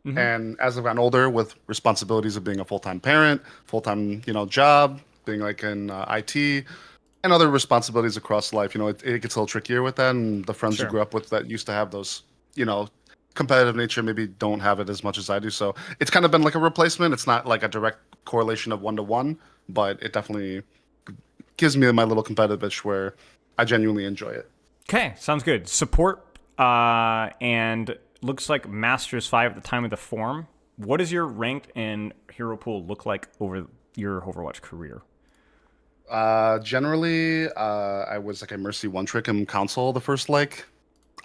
Mm-hmm. And as I've gotten older, with responsibilities of being a full-time parent, full-time, job, being like in IT, and other responsibilities across life, it gets a little trickier with that. And the friends you Sure. grew up with that used to have those, you know, competitive nature maybe don't have it as much as I do. So it's kind of been like a replacement. It's not like a direct correlation of one to one, but it definitely gives me my little competitive itch where I genuinely enjoy it. Okay, sounds good. Support and looks like Masters 5 at the time of the form. What does your ranked and hero pool look like over your Overwatch career? Generally, I was like a Mercy one trick in console the first like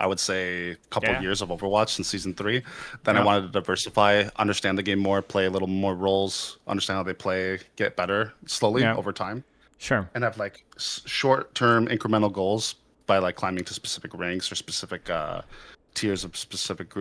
I would say couple Yeah. years of Overwatch since season three. Then I Yep. wanted to diversify, understand the game more, play a little more roles, understand how they play, get better slowly Yep. over time, Sure. and have like short-term incremental goals by like climbing to specific ranks or specific tiers of specific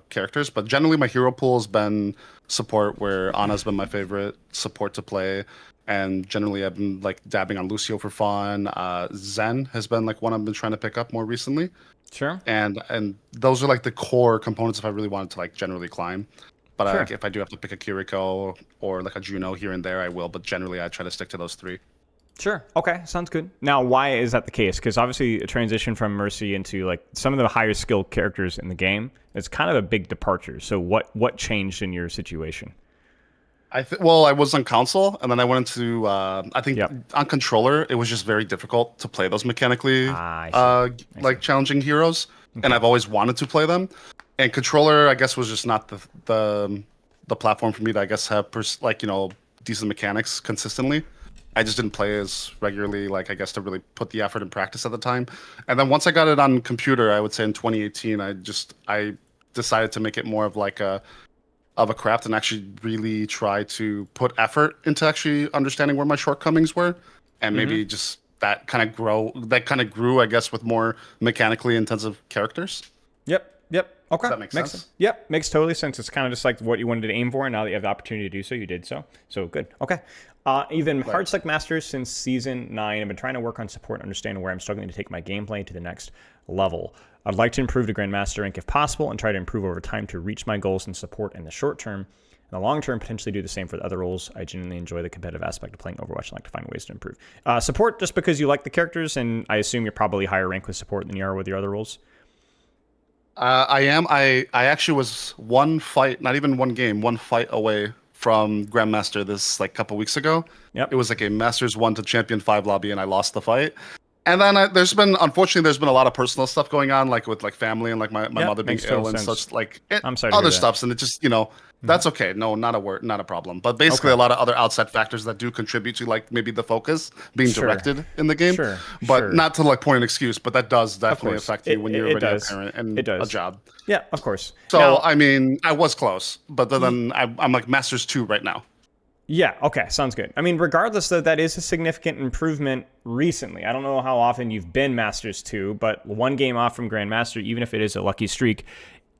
characters. But generally, my hero pool has been support, where Ana's been my favorite support to play. And generally, I've been like dabbing on Lucio for fun. Zen has been like one I've been trying to pick up more recently, Sure. and those are like the core components if I really wanted to like generally climb. But Sure. like, if I do have to pick a Kiriko or like a Juno here and there, I will. But generally, I try to stick to those three. Sure. Okay. Sounds good. Now, why is that the case? Because obviously, a transition from Mercy into like some of the higher skill characters in the game is kind of a big departure. So, what changed in your situation? Well, I was on console, and then I went into I think Yep. on controller. It was just very difficult to play those mechanically Ah, I see. I see. like challenging heroes, and Okay. I've always wanted to play them. And controller, I guess, was just not the platform for me to, I guess, have like decent mechanics consistently. I just didn't play as regularly, like I guess, to really put the effort and practice at the time. And then once I got it on computer, I would say in 2018, I decided to make it more of like a craft and actually really try to put effort into actually understanding where my shortcomings were, and Mm-hmm. maybe just that kind of grew, I guess, with more mechanically intensive characters. Yep. Yep. Does Okay. that make Makes sense. sense? Yep. Makes totally sense. It's kind of just like what you wanted to aim for, and now that you have the opportunity to do so, you did so. So good. Okay. Even Right. hard select masters since season 9. I've been trying to work on support and understand where I'm struggling to take my gameplay to the next level. I'd like to improve to Grandmaster rank if possible and try to improve over time to reach my goals in support in the short term. In the long term, potentially do the same for the other roles. I genuinely enjoy the competitive aspect of playing Overwatch and like to find ways to improve. Support just because you like the characters, and I assume you're probably higher rank with support than you are with your other roles. I am. I actually was one fight, not even one game, one fight away from Grandmaster this like couple weeks ago. It Yep. was like a Masters 1 to Champion 5 lobby, and I lost the fight. And then unfortunately, there's been a lot of personal stuff going on, like with like family and like my Yep. mother being Makes total ill and sense. such, like I'm sorry to hear other that. stuffs, and it just Mm-hmm. that's okay. No, not a word, not a problem. But basically, Okay. a lot of other outside factors that do contribute to like maybe the focus being Sure. directed in the game, Sure. but Sure. not to like point an excuse. But that does Of definitely course. affect you It, when it, you're it already a does. parent It and a does. job. Yeah, of course. So Now, I mean, I was close, but then I'm like Masters 2 right now. yeah, okay, sounds good. I mean, regardless, though, that is a significant improvement recently. I don't know how often you've been Masters 2, but one game off from Grandmaster, even if it is a lucky streak,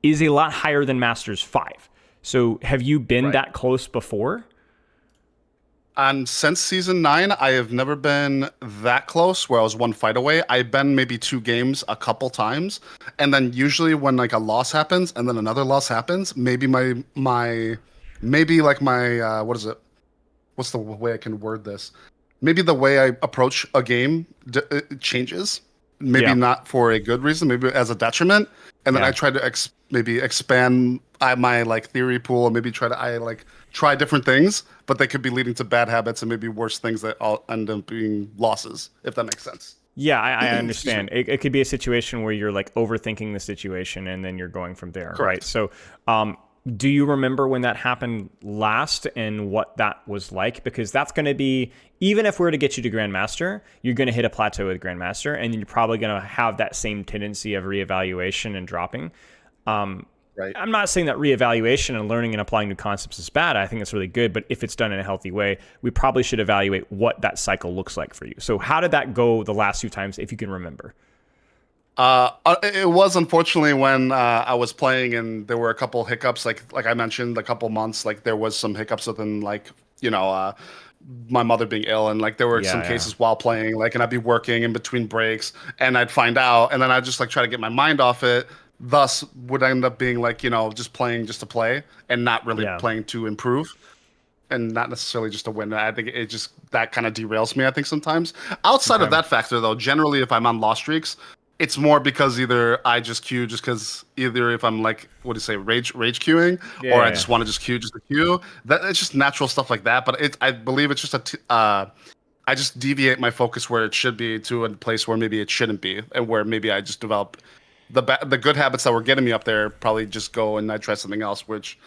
is a lot higher than Masters 5. So have you been Right. that close before? And since season 9, I have never been that close where I was one fight away. I've been maybe two games a couple times. And then usually when like a loss happens and then another loss happens, maybe maybe like my what is it? What's the way I can word this? Maybe the way I approach a game it changes. Maybe Yeah, not for a good reason, maybe as a detriment. And then I yeah. try to maybe expand my like theory pool, and maybe I like try different things, but they could be leading to bad habits and maybe worse things that all end up being losses, if that makes sense. Yeah, I Excuse me. understand. It could be a situation where you're like overthinking the situation and then you're going from there, right? Correct. So, do you remember when that happened last and what that was like? Because that's going to be, even if we're to get you to Grandmaster, you're going to hit a plateau with Grandmaster and you're probably going to have that same tendency of reevaluation and dropping. Um, Right. I'm not saying that reevaluation and learning and applying new concepts is bad. I think it's really good, but if it's done in a healthy way, we probably should evaluate what that cycle looks like for you. So, how did that go the last few times, if you can remember? It was unfortunately when I was playing and there were a couple hiccups, like I mentioned, a couple months, like there was some hiccups within like my mother being ill, and like there were Yeah, some yeah. cases while playing, like, and I'd be working in between breaks, and I'd find out, and then I'd just like try to get my mind off it, thus would end up being like, just playing just to play and not really Yeah. playing to improve and not necessarily just to win. I think it just that kind of derails me, I think sometimes. Outside of Okay. that factor though, generally if I'm on loss streaks, it's more because either I just queue just because either if I'm like, what do you say, rage queuing, or I Yeah. just want to just queue just to queue. That it's just natural stuff like that. But I believe it's just I just deviate my focus where it should be to a place where maybe it shouldn't be, and where maybe I just develop the good habits that were getting me up there. Probably just go and I try something else, which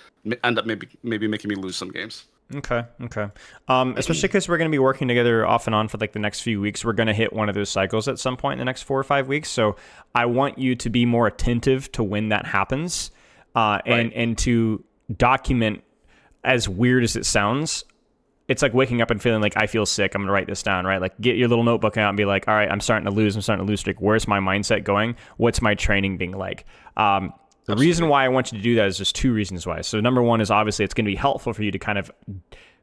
end up maybe making me lose some games. Okay. Okay. Especially because we're going to be working together off and on for like the next few weeks. We're going to hit one of those cycles at some point in the next 4 or 5 weeks. So I want you to be more attentive to when that happens, and to document, as weird as it sounds. It's like waking up and feeling like I feel sick. I'm going to write this down, right? Like get your little notebook out and be like, all right, I'm starting to lose streak. Where's my mindset going? What's my training being like? The reason why I want you to do that is just 2 reasons why. So number one is obviously it's going to be helpful for you to kind of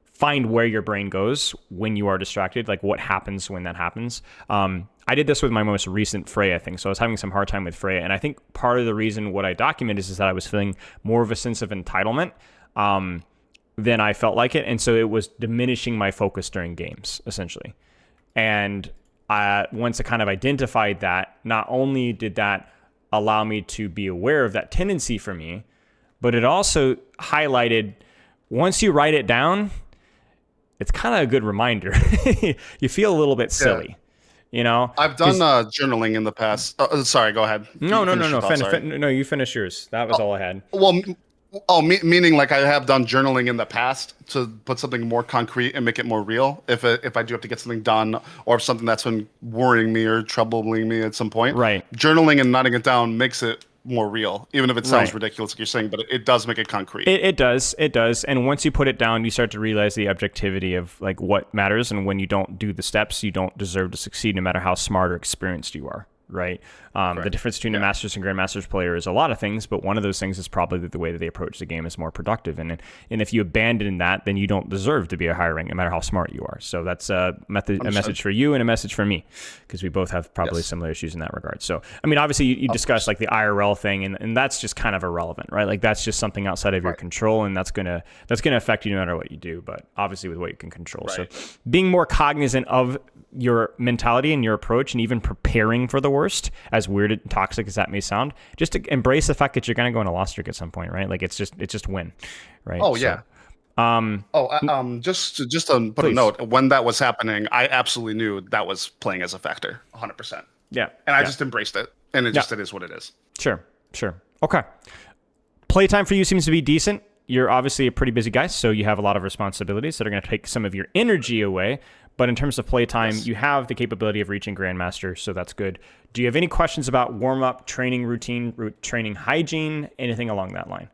find where your brain goes when you are distracted, like what happens when that happens. I did this with my most recent Freya thing. So I was having some hard time with Freya. And I think part of the reason what I document is that I was feeling more of a sense of entitlement than I felt like it. And so it was diminishing my focus during games, essentially. And once I kind of identified that, not only did that allow me to be aware of that tendency for me, but it also highlighted, once you write it down, it's kind of a good reminder. You feel a little bit silly, I've done journaling in the past. Sorry, go ahead. No. No, you finish yours. That was all I had. Well, meaning like I have done journaling in the past to put something more concrete and make it more real. If I do have to get something done, or if something that's been worrying me or troubling me at some point, Right. Journaling and noting it down makes it more real, even if it sounds Right. ridiculous, like you're saying, but it does make it concrete. It does. And once you put it down, you start to realize the objectivity of like what matters. And when you don't do the steps, you don't deserve to succeed, no matter how smart or experienced you are. Right. The difference between a Masters and Grandmasters player is a lot of things, but one of those things is probably that the way that they approach the game is more productive. And if you abandon that, then you don't deserve to be a higher rank, no matter how smart you are. So that's a message for you and a message for me, because we both have probably similar issues in that regard. So, I mean, obviously you discussed like the IRL thing, and that's just kind of irrelevant, right? Like that's just something outside of your control, and that's gonna affect you no matter what you do. But obviously with what you can control. Right. So being more cognizant of your mentality and your approach, and even preparing for the worst, as weird and toxic as that may sound, just to embrace the fact that you're going to go on a loss streak at some point, right? Like it's just win, right? Oh, yeah. Just to put a note, when that was happening, I absolutely knew that was playing as a factor, 100%. Yeah. And I just embraced it, and it is what it is. Sure. Okay. Playtime for you seems to be decent. You're obviously a pretty busy guy, so you have a lot of responsibilities that are going to take some of your energy away. But in terms of playtime, you have the capability of reaching Grandmaster, so that's good. Do you have any questions about warm-up, training routine, training hygiene, anything along that line?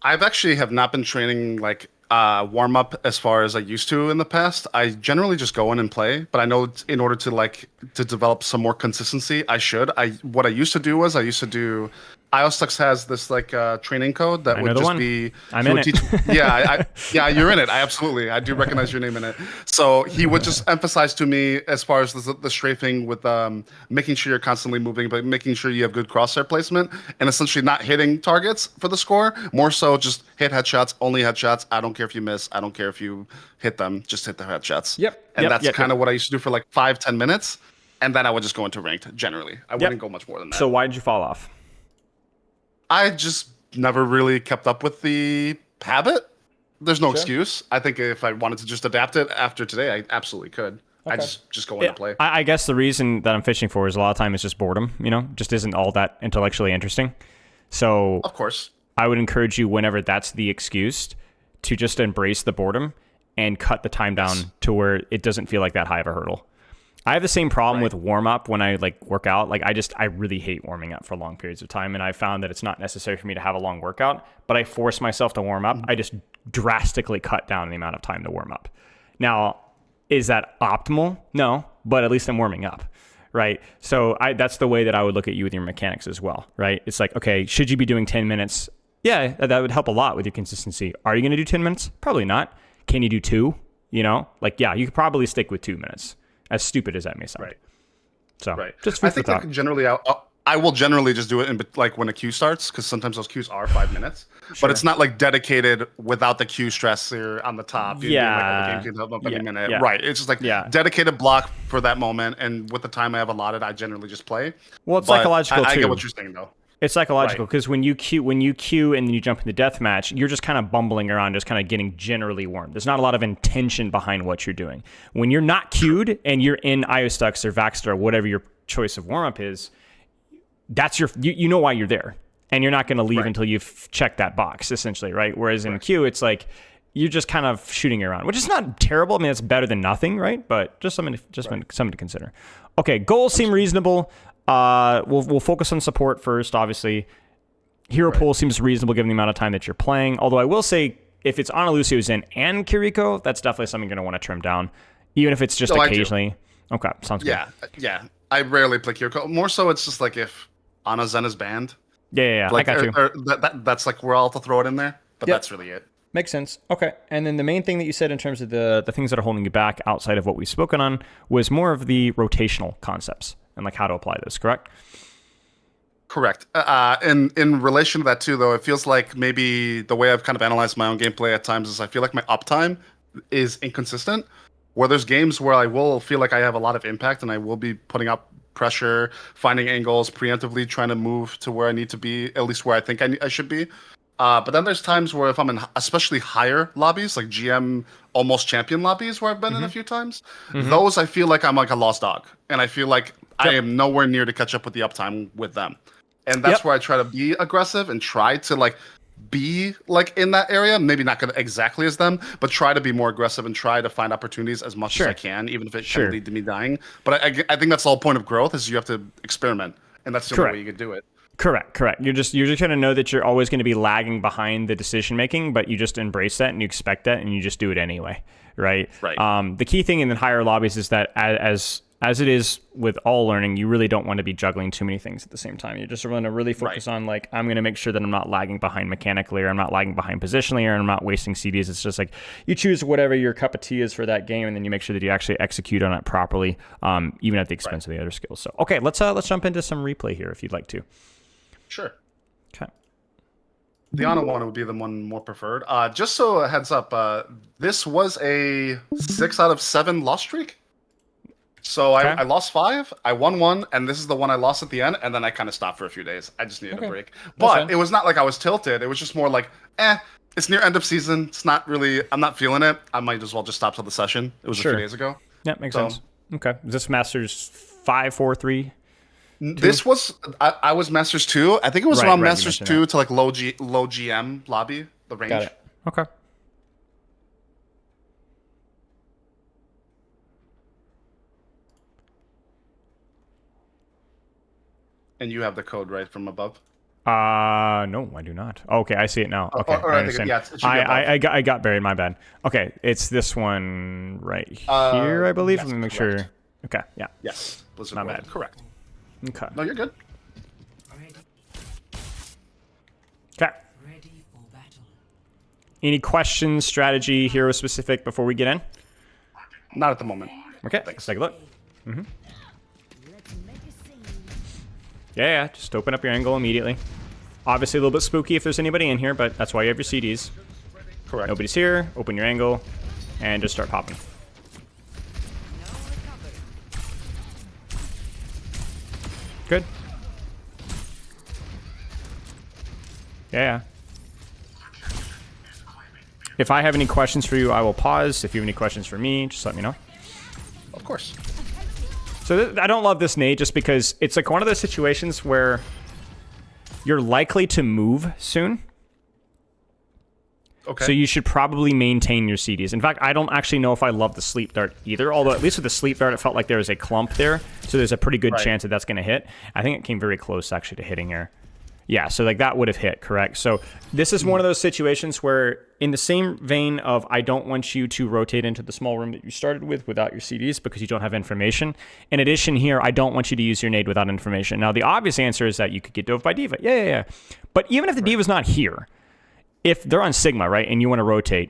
I've actually have not been training like warm up as far as I used to in the past. I generally just go in and play, but I know in order to develop some more consistency, what I used to do was IOSTUX has this like training code that would just be. I'm in it. Yeah, you're in it. I do recognize your name in it. So he would just emphasize to me as far as the strafing with making sure you're constantly moving, but making sure you have good crosshair placement, and essentially not hitting targets for the score. More so, just hit headshots, only headshots. I don't care if you miss. I don't care if you hit them. Just hit the headshots. And that's kind of what I used to do for like 5-10 minutes, and then I would just go into ranked. Generally, I wouldn't go much more than that. So why did you fall off? I just never really kept up with the habit. There's no excuse. I think if I wanted to just adapt it after today, I absolutely could. Okay. I just go in and play. I guess the reason that I'm fishing for is a lot of time it's just boredom, just isn't all that intellectually interesting. So of course, I would encourage you, whenever that's the excuse, to just embrace the boredom and cut the time down to where it doesn't feel like that high of a hurdle. I have the same problem with warm up when I like work out. Like I really hate warming up for long periods of time. And I found that it's not necessary for me to have a long workout, but I force myself to warm up. I just drastically cut down the amount of time to warm up. Now, is that optimal? No, but at least I'm warming up. Right. So that's the way that I would look at you with your mechanics as well. Right. It's like, okay, should you be doing 10 minutes? Yeah, that would help a lot with your consistency. Are you going to do 10 minutes? Probably not. Can you do 2? Yeah, you could probably stick with 2 minutes. As stupid as that may sound. Right. So, right. just I think like, generally, I I will generally just do it in like when a queue starts, because sometimes those queues are 5 minutes. Sure. But it's not like dedicated without the queue stressor on the top. Being like, oh, the game can come up any minute. Right. It's just like dedicated block for that moment. And with the time I have allotted, I generally just play. Well, it's psychological too. I get what you're saying though. It's psychological because when you queue and then you jump into deathmatch, you're just kind of bumbling around, just kind of getting generally warm. There's not a lot of intention behind what you're doing. When you're not queued and you're in IOStux or Vaxter or whatever your choice of warm-up is, that's you know why you're there. And you're not going to leave until you've checked that box, essentially, right? Whereas in queue, it's like you're just kind of shooting around, which is not terrible. I mean, it's better than nothing, right? But just something to consider. Okay, goals seem reasonable. We'll focus on support first, obviously. Hero pool seems reasonable given the amount of time that you're playing. Although I will say, if it's Ana Lucia Zen and Kiriko, that's definitely something you're going to want to trim down, even if it's just occasionally. Okay, sounds good. Yeah. I rarely play Kiriko. More so, it's just like if Ana Zen is banned. Yeah. Like, I got you. That's like where I'll throw it in there. But that's really it. Makes sense. Okay. And then the main thing that you said in terms of the things that are holding you back outside of what we've spoken on was more of the rotational concepts and like how to apply this, correct? Correct. In relation to that too, though, it feels like maybe the way I've kind of analyzed my own gameplay at times is I feel like my uptime is inconsistent. Where there's games where I will feel like I have a lot of impact and I will be putting up pressure, finding angles, preemptively trying to move to where I need to be, at least where I think I should be. But then there's times where if I'm in especially higher lobbies, like GM almost champion lobbies where I've been in a few times, those I feel like I'm like a lost dog. And I feel like I am nowhere near to catch up with the uptime with them. And that's where I try to be aggressive and try to like be like in that area. Maybe not gonna exactly as them, but try to be more aggressive and try to find opportunities as much as I can, even if it can lead to me dying. But I think that's the whole point of growth is you have to experiment. And that's the only way you could do it. Correct. You're just going to know that you're always going to be lagging behind the decision making, but you just embrace that and you expect that and you just do it anyway, right? The key thing in the higher lobbies is that as it is with all learning, you really don't want to be juggling too many things at the same time. You just want to really focus on like, I'm going to make sure that I'm not lagging behind mechanically, or I'm not lagging behind positionally, or I'm not wasting CDs. It's just like you choose whatever your cup of tea is for that game, and then you make sure that you actually execute on it properly, even at the expense of the other skills. So, okay, let's jump into some replay here if you'd like to. Sure. Okay. The Ana one would be the one more preferred. Just so a heads up, this was a 6 out of 7 loss streak. So I lost 5, I won 1, and this is the one I lost at the end, and then I kind of stopped for a few days. I just needed a break. But it was not like I was tilted. It was just more like, it's near end of season. It's not really, I'm not feeling it. I might as well just stop till the session. It was a few days ago. Yeah, makes sense. Okay. Is this Masters 5, 4, 3? This was I was Masters 2. I think it was around Masters 2 to like low GM lobby, the range. Got it. Okay. And you have the code right from above? No, I do not. Okay, I see it now. Okay, I understand. I got buried. My bad. Okay, it's this one right here, I believe. Let me make sure. Okay, yeah. Yes. Blizzard not World. bad. Correct. Okay. No, you're good. Okay. Any questions, strategy, hero specific before we get in? Not at the moment. Okay, let's take a look. Yeah, just open up your angle immediately. Obviously a little bit spooky if there's anybody in here, but that's why you have your CDs. Correct. Nobody's here, open your angle, and just start popping. Good. Yeah. If I have any questions for you, I will pause. If you have any questions for me, just let me know. Of course. So I don't love this nade just because it's like one of those situations where you're likely to move soon. Okay. So you should probably maintain your CDs. In fact, I don't actually know if I love the sleep dart either, although at least with the sleep dart, it felt like there was a clump there. So there's a pretty good chance that that's going to hit. I think it came very close actually to hitting here. Yeah, so like that would have hit, correct? So this is one of those situations where in the same vein of I don't want you to rotate into the small room that you started with without your CDs because you don't have information. In addition here, I don't want you to use your nade without information. Now, the obvious answer is that you could get dove by D.Va. Yeah. But even if the D.Va's not here, if they're on Sigma, right, and you want to rotate,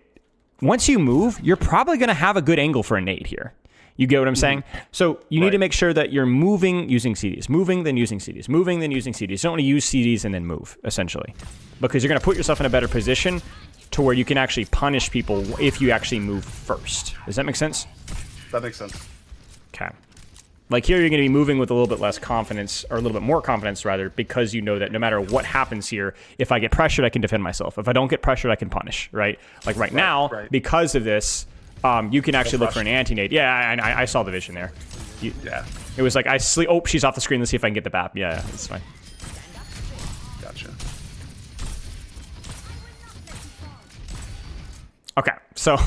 once you move, you're probably going to have a good angle for a nade here. You get what I'm saying? So you need to make sure that you're moving using CDs, moving, then using CDs, moving, then using CDs. You don't want to use CDs and then move, essentially. Because you're going to put yourself in a better position to where you can actually punish people if you actually move first. Does that make sense? That makes sense. Okay. Like here, you're going to be moving with a little bit less confidence, or a little bit more confidence, rather, because you know that no matter what happens here, if I get pressured, I can defend myself. If I don't get pressured, I can punish, right? Like right now, because of this, you can actually look for an anti-nade. Yeah, I saw the vision there. Yeah. It was like, I sleep. Oh, she's off the screen. Let's see if I can get the BAP. Yeah, it's fine. Gotcha. Okay, so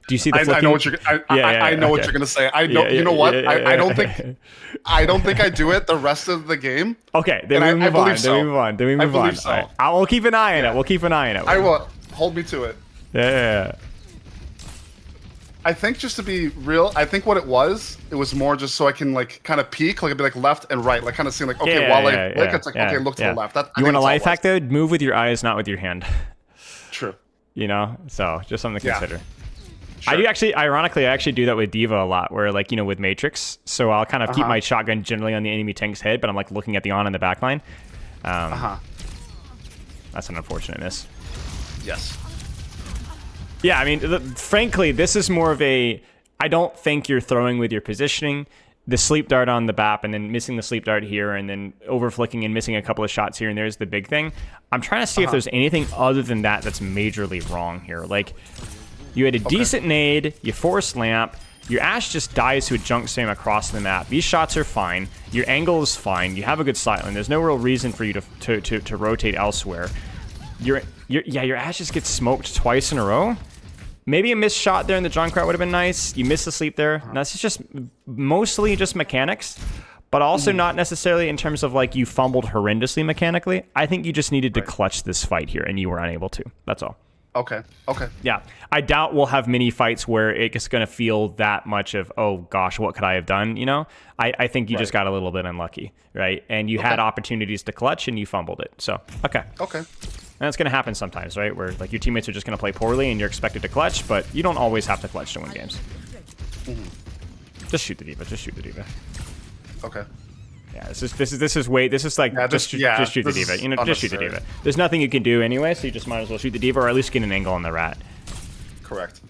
do you see the I know what you're. I know what you're gonna say. I know. You know what? I don't think. I don't think I do it the rest of the game. Okay, then we move on. Then we move on. Then we move on. So. Right. I will keep an eye on it. We'll keep an eye on it. I will. Hold me to it. Yeah. I think just to be real, I think what it was more just so I can like kind of peek, like it'd be like left and right, like kind of seeing like okay, it's like okay, look to the left. You want a life hack though? Move with your eyes, not with your hand. True. You know, so just something to consider. Sure. I do actually, ironically, I actually do that with Diva a lot, where like, you know, with Matrix. So I'll kind of keep my shotgun generally on the enemy tank's head, but I'm like looking at the on in the back line. That's an unfortunate miss. Yes. Yeah, I mean, frankly, this is more of a, I don't think you're throwing with your positioning. The sleep dart on the BAP and then missing the sleep dart here and then over flicking and missing a couple of shots here and there is the big thing. I'm trying to see if there's anything other than that that's majorly wrong here. Like, you had a decent nade, you forced lamp, your Ashe just dies to a junk spam across the map. These shots are fine. Your angle is fine. You have a good sight line. There's no real reason for you to rotate elsewhere. Your Ashe just gets smoked twice in a row. Maybe a missed shot there in the Junkrat would have been nice. You missed the sleep there. That's just mostly just mechanics, but also not necessarily in terms of like you fumbled horrendously mechanically. I think you just needed to clutch this fight here and you were unable to. That's all. Okay. Yeah. I doubt we'll have many fights where it's going to feel that much of, oh gosh, what could I have done? You know, I think you just got a little bit unlucky, right? And you had opportunities to clutch and you fumbled it. So, okay. And that's going to happen sometimes, right? Where like your teammates are just going to play poorly and you're expected to clutch, but you don't always have to clutch to win games. Just shoot the diva. Just shoot the diva. Okay. Yeah, this is like just shoot the diva. You know, just shoot the diva. There's nothing you can do anyway, so you just might as well shoot the diva or at least get an angle on the rat. Correct.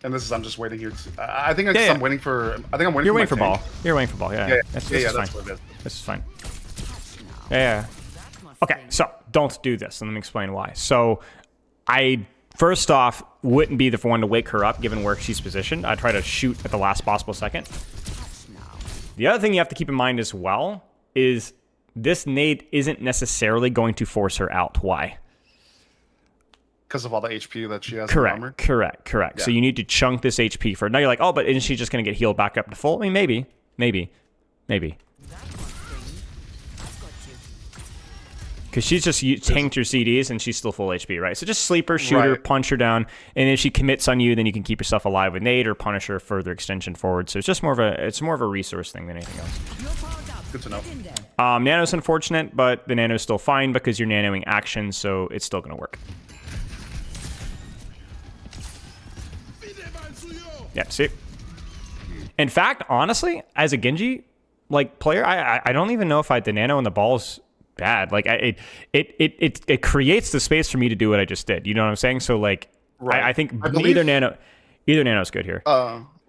And this is I'm just waiting here. I think I'm waiting for. I think I'm waiting. You're waiting for for ball. You're waiting for ball. Yeah. That's fine. What it is. This is fine. Yeah. Okay, so don't do this, and let me explain why. So I, first off, wouldn't be the one to wake her up, given where she's positioned. I'd try to shoot at the last possible second. The other thing you have to keep in mind as well is this nade isn't necessarily going to force her out. Why? Because of all the HP that she has. Correct. Yeah. So you need to chunk this HP for. Now you're like, oh, but isn't she just going to get healed back up to full? I mean, maybe. Because she's just tanked your CDs and she's still full HP, right? So just sleep her, shoot her, punch her down, and if she commits on you, then you can keep yourself alive with nade or punish her further extension forward. So it's just more of a resource thing than anything else. Good to know. Nano's unfortunate, but the Nano's still fine because you're nanoing action, so it's still going to work. Yeah, see? In fact, honestly, as a Genji player, I don't even know if the Nano and the balls bad. Like it creates the space for me to do what I just did. You know what I'm saying? So like I think either Nano's good here.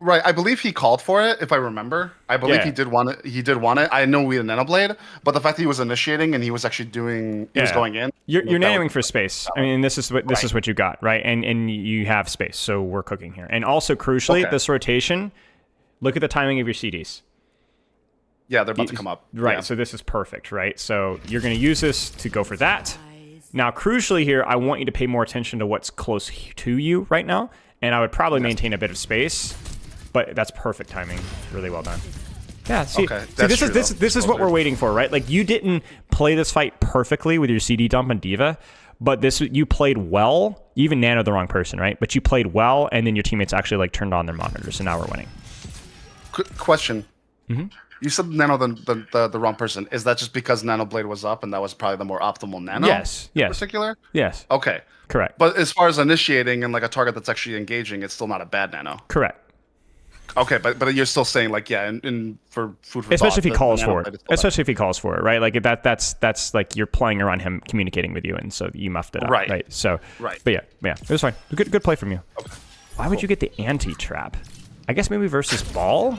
Right. I believe he called for it, if I remember. I believe he did want it. I know we had a Nano Blade, but the fact that he was initiating and he was actually was going in. You're nanoing for space. I mean, this is what you got, right? And you have space, so we're cooking here. And also crucially, this rotation, look at the timing of your CDs. Yeah, they're about to come up. Right, so this is perfect, right? So you're going to use this to go for that. Now, crucially here, I want you to pay more attention to what's close to you right now, and I would probably maintain a bit of space, but that's perfect timing. Really well done. Yeah, see this is what we're waiting for, right? Like, you didn't play this fight perfectly with your CD dump and Diva, but you played well. You even nanoed the wrong person, right? But you played well, and then your teammates actually turned on their monitors, and now we're winning. Question. You said nano the wrong person. Is that just because Nano Blade was up and that was probably the more optimal nano? Yes. In particular? Yes. Okay. Correct. But as far as initiating and like a target that's actually engaging, it's still not a bad nano. Correct. Okay, but you're still saying like yeah, and for food for Especially if thought, he calls the for nanoblade it. is still Especially if he calls for it, right? Like that's like you're playing around him communicating with you, and so you muffed it up, Right. right? So, Right. But yeah, it was fine. Good play from you. Okay. Why would you get the anti-trap? I guess maybe versus ball.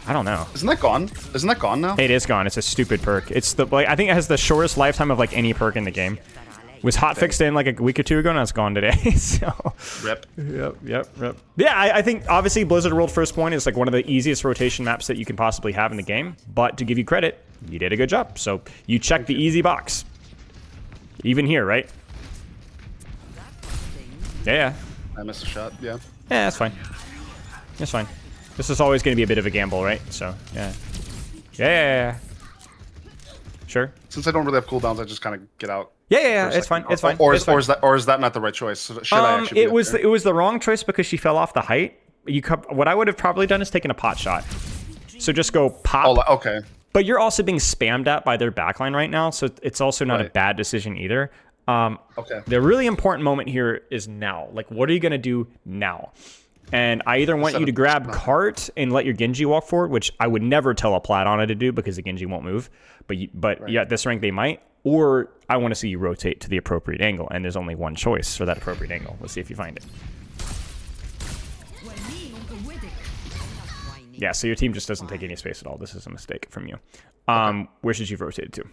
I don't know. Isn't that gone? Isn't that gone now? It is gone. It's a stupid perk. It's the like I think it has the shortest lifetime of like any perk in the game. Was hot fixed in like a week or two ago, and it's gone today. So. Rip. Yep. Yeah, I think obviously Blizzard World First Point is like one of the easiest rotation maps that you can possibly have in the game. But to give you credit, you did a good job. So you checked the easy box. Even here, right? Yeah. I missed a shot. Yeah. Yeah, that's fine. That's fine. This is always going to be a bit of a gamble, right? So, yeah. Yeah. Sure. Since I don't really have cooldowns, I just kind of get out. Yeah. It's fine. It's fine. Or It's fine. is that not the right choice? Should I actually? It was the wrong choice because she fell off the height. What I would have probably done is taken a pot shot. So just go pop. Oh, okay. But you're also being spammed at by their backline right now, so it's also not a Right. bad decision either. Okay. The really important moment here is now. Like, what are you going to do now? And I either want you to grab cart and let your Genji walk forward, which I would never tell a plat on it to do because the Genji won't move. But yeah, at this rank they might. Or I want to see you rotate to the appropriate angle, and there's only one choice for that appropriate angle. Let's see if you find it. Yeah, so your team just doesn't take any space at all. This is a mistake from you. Where should you have rotated to?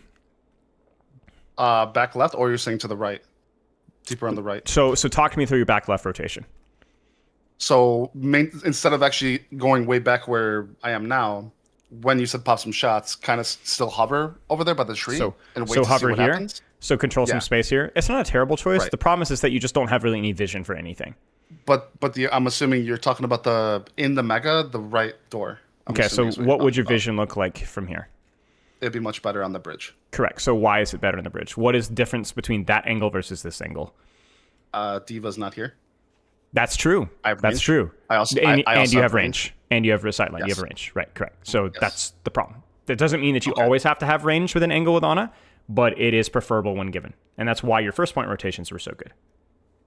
Back left, or you're saying to the right, deeper on the right. So talk to me through your back left rotation. So instead of actually going way back where I am now, when you said pop some shots, kind of still hover over there by the tree and wait to hover see what here. happens. So control some space here. It's not a terrible choice. Right. The problem is that you just don't have really any vision for anything. But I'm assuming you're talking about the mega, the right door. Okay, so what would your vision look like from here? It'd be much better on the bridge. Correct. So why is it better in the bridge? What is the difference between that angle versus this angle? Diva's not here. That's true. That's true. I also and you have range. And you have a sight line. Yes. You have range. Right, correct. So that's the problem. That doesn't mean that you always have to have range with an angle with Ana, but it is preferable when given. And that's why your first point rotations were so good.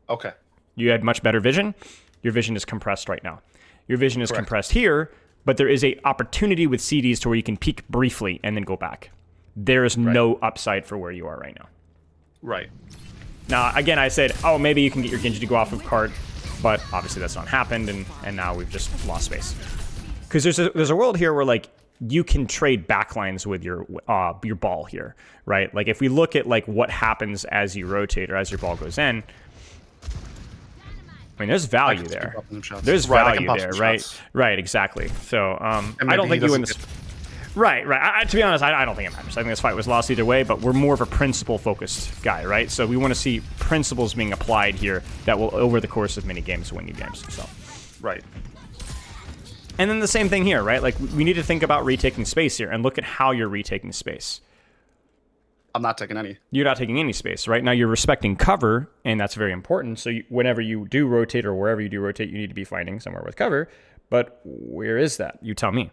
Okay. You had much better vision. Your vision is compressed right now. Your vision is compressed here, but there is a opportunity with CDs to where you can peek briefly and then go back. There is no upside for where you are right now. Right. Now, again, I said, oh, maybe you can get your Genji to go off of cart, but obviously that's not happened, and now we've just lost space. Because there's a world here where like you can trade backlines with your ball here, right? Like if we look at like what happens as you rotate or as your ball goes in, I mean, there's value there. There's value there, right? Right, exactly. So I don't think you win this. Right. To be honest, I don't think it matters. I think this fight was lost either way, but we're more of a principle-focused guy, right? So we want to see principles being applied here that will, over the course of many games, win you games. So, right. And then the same thing here, right? Like we need to think about retaking space here and look at how you're retaking space. I'm not taking any. You're not taking any space, right? Now you're respecting cover, and that's very important. So whenever you do rotate or wherever you do rotate, you need to be finding somewhere with cover. But where is that? You tell me.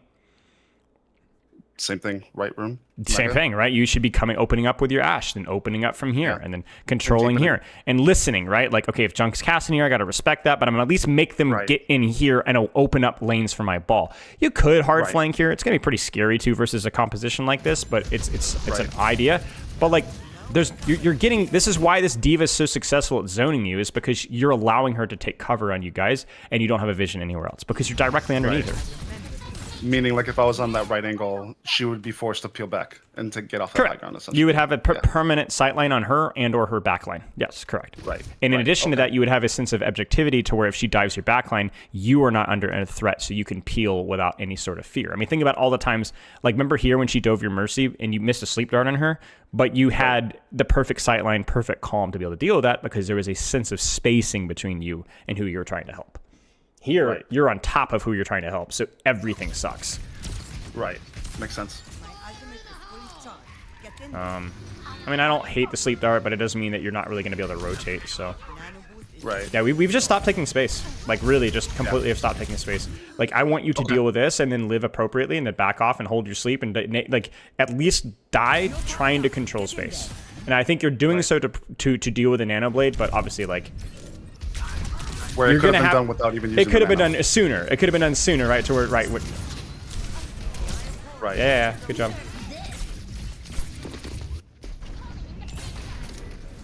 Same thing, right room. Same thing, right? You should be opening up with your Ashe, then opening up from here, and then controlling here, and listening, right? Like, okay, if Junk's casting here, I got to respect that, but I'm going to at least make them get in here and I'll open up lanes for my ball. You could hard flank here. It's going to be pretty scary, too, versus a composition like this, but it's an idea. But, like, you're getting... This is why this diva is so successful at zoning you, is because you're allowing her to take cover on you guys, and you don't have a vision anywhere else, because you're directly underneath her. Meaning, like, if I was on that right angle, she would be forced to peel back and to get off the background, essentially. You would have a permanent sightline on her and or her backline. Yes, correct. Right. And in addition to that, you would have a sense of objectivity to where if she dives your backline, you are not under a threat, so you can peel without any sort of fear. I mean, think about all the times, like, remember here when she dove your Mercy and you missed a sleep dart on her, but you had the perfect sightline, perfect calm to be able to deal with that because there was a sense of spacing between you and who you were trying to help. Here, you're on top of who you're trying to help, so everything sucks. Right. Makes sense. I mean, I don't hate the sleep dart, but it doesn't mean that you're not really going to be able to rotate, so... Right. Yeah, we've just stopped taking space. Like, really, just completely have stopped taking space. Like, I want you to deal with this and then live appropriately and then back off and hold your sleep and, like, at least die trying to control space. And I think you're doing so to deal with a Nano Blade, but obviously, like... Where it could have been done without even using it could have been mana. done sooner. It could have been done sooner, right? To where right. Right. Yeah, good job.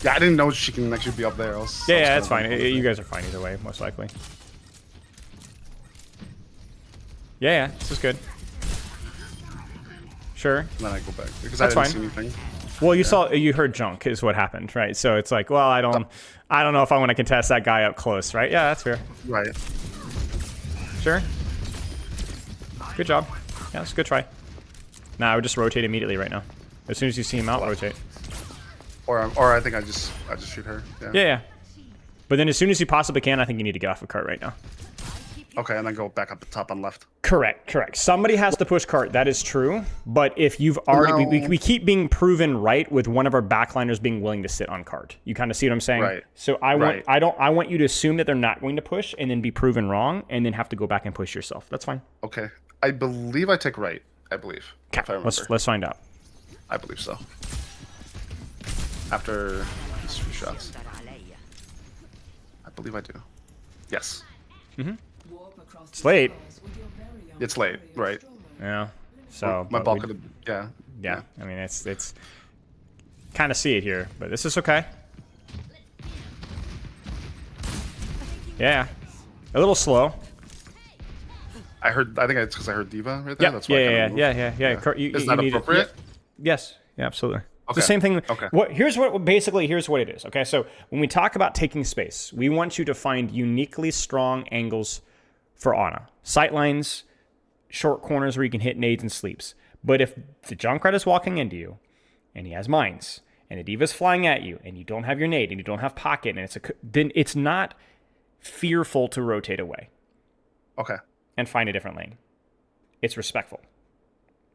Yeah, I didn't know she can actually be up there. Yeah, that's fine. You guys are fine either way, most likely. Yeah, this is good. Sure. And then I go back because That's I didn't fine. see anything. Well, you heard junk is what happened, right? So it's like, well, I don't know if I want to contest that guy up close, right? Yeah, that's fair. Right. Sure. Good job. Yeah, that's a good try. Nah, I would just rotate immediately right now. As soon as you see him out, rotate. Or I think I just shoot her. Yeah. Yeah. But then as soon as you possibly can, I think you need to get off the cart right now. Okay, and then go back up the top on left. Correct. Somebody has to push cart. That is true. But if you've already, we keep being proven right with one of our backliners being willing to sit on cart. You kind of see what I'm saying? Right. So I want you to assume that they're not going to push and then be proven wrong and then have to go back and push yourself. That's fine. Okay. I believe I take right. I believe. Okay. Let's find out. I believe so. After these few shots. I believe I do. Yes. Mm-hmm. It's late. It's late, right? Yeah. So my ball could have. Yeah. Yeah. I mean, it's kind of see it here, but this is okay. Yeah. A little slow. I think it's because I heard Diva right there. Yeah. That's why Yeah. Is that appropriate? Yes. Yeah. Absolutely. Okay. The same thing. Okay. Here's what it is. Okay. So when we talk about taking space, we want you to find uniquely strong angles for Ana. Sightlines, short corners where you can hit nades and sleeps. But if the Junkrat is walking into you and he has mines and the Diva's flying at you and you don't have your nade and you don't have pocket and then it's not fearful to rotate away. Okay. And find a different lane. It's respectful.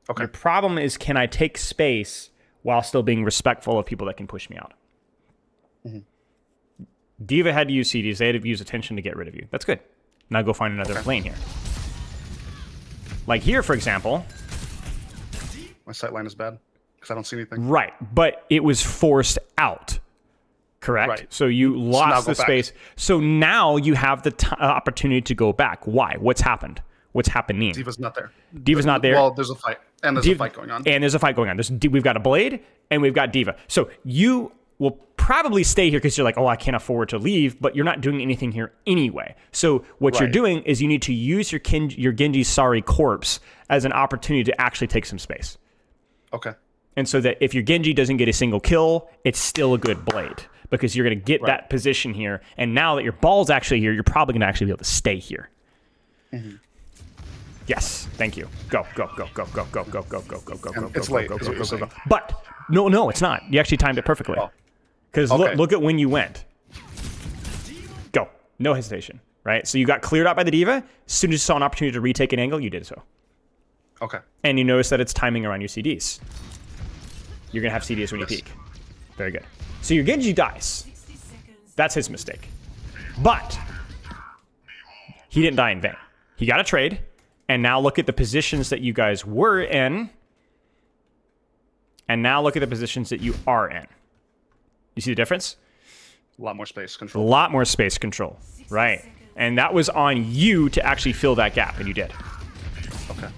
Okay. Your problem is, can I take space while still being respectful of people that can push me out? Mm-hmm. Diva had to use CDs. They had to use attention to get rid of you. That's good. Now go find another lane here. Like here, for example. My sight line is bad because I don't see anything. Right. But it was forced out. Correct? Right. So you lost the back. space. So now you have the opportunity to go back. Why? What's happened? What's happening? Diva's not there. Diva's not there. Well, there's a fight. And there's a fight going on. And there's a fight going on. We've got a Blade and we've got Diva. So you will probably stay here because you're like, oh, I can't afford to leave, but you're not doing anything here anyway. So what you're doing is you need to use your Genji Sari corpse as an opportunity to actually take some space. Okay. And so that if your Genji doesn't get a single kill, it's still a good Blade because you're going to get that position here. And now that your ball's actually here, you're probably going to actually be able to stay here. Mm-hmm. Yes, thank you. Go. It's late. Go. But no, it's not. You actually timed it perfectly. Because look at when you went. Go. No hesitation. Right? So you got cleared out by the Diva. As soon as you saw an opportunity to retake an angle, you did so. Okay. And you notice that it's timing around your CDs. You're going to have CDs when you peek. Very good. So your Genji dies. That's his mistake. But he didn't die in vain. He got a trade. And now look at the positions that you guys were in. And now look at the positions that you are in. You see the difference? A lot more space control. A lot more space control. Right. And that was on you to actually fill that gap, and you did. Okay.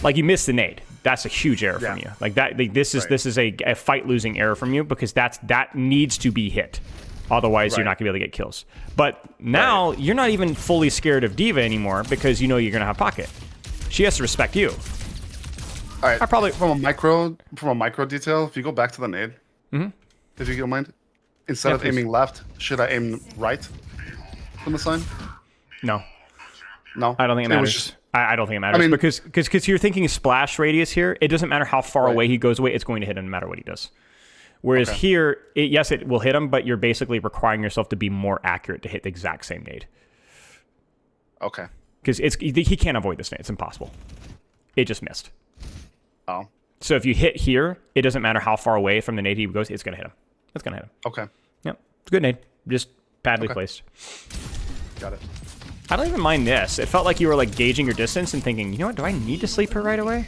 Like you missed the nade. That's a huge error from you. Like that. This is a fight losing error from you because that needs to be hit. Otherwise, you're not going to be able to get kills. But now you're not even fully scared of Diva anymore because you know you're going to have pocket. She has to respect you. All right. From a micro detail, if you go back to the nade, if you don't mind, instead of aiming left, should I aim right from the sign? No. No. I don't think it matters. I don't think it matters because you're thinking splash radius here. It doesn't matter how far away he goes away. It's going to hit him no matter what he does. Whereas here, yes, it will hit him, but you're basically requiring yourself to be more accurate to hit the exact same nade. Okay. Because he can't avoid this nade. It's impossible. It just missed. Oh. So if you hit here, it doesn't matter how far away from the nade he goes, it's going to hit him. It's going to hit him. Okay. Yep. It's a good nade. Just badly placed. Got it. I don't even mind this. It felt like you were like gauging your distance and thinking, you know what, do I need to sleep her right away?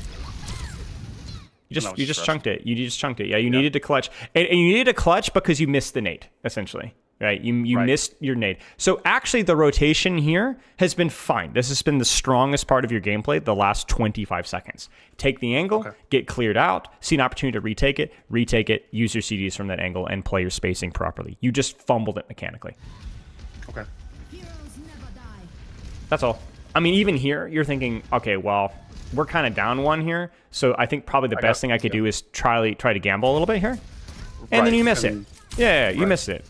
You just chunked it. You just chunked it. Yeah, you needed to clutch. And you needed to clutch because you missed the nade, essentially. right? You missed your nade. So actually the rotation here has been fine. This has been the strongest part of your gameplay the last 25 seconds. Take the angle, get cleared out, see an opportunity to retake it, use your CDs from that angle, and play your spacing properly. You just fumbled it mechanically. Okay. That's all. I mean, even here, you're thinking, okay, well, we're kind of down one here, so I think probably the best thing I could do is try to gamble a little bit here. And then you miss it. Yeah, you missed it.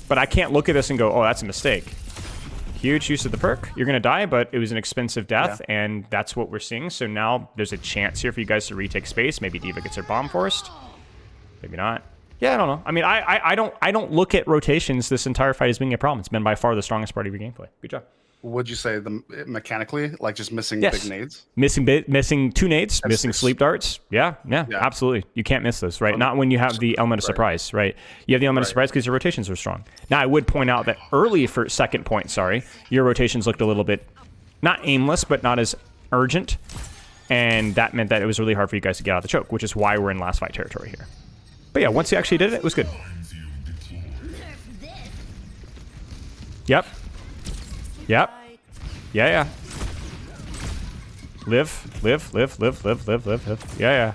But I can't look at this and go, oh, that's a mistake. Huge use of the perk. You're going to die, but it was an expensive death, and that's what we're seeing. So now there's a chance here for you guys to retake space. Maybe D.Va gets her bomb forced. Maybe not. Yeah, I don't know. I mean, I don't look at rotations this entire fight as being a problem. It's been by far the strongest part of your gameplay. Good job. Would you say mechanically, like just missing big nades? Missing 2 nades, missing sleep darts. Yeah, absolutely. You can't miss those, right? Not when you have the element of surprise, right? You have the element of surprise because your rotations are strong. Now, I would point out that early for second point, your rotations looked a little bit, not aimless, but not as urgent. And that meant that it was really hard for you guys to get out of the choke, which is why we're in last fight territory here. But yeah, once you actually did it, it was good. Yep. Yeah. Live. Yeah.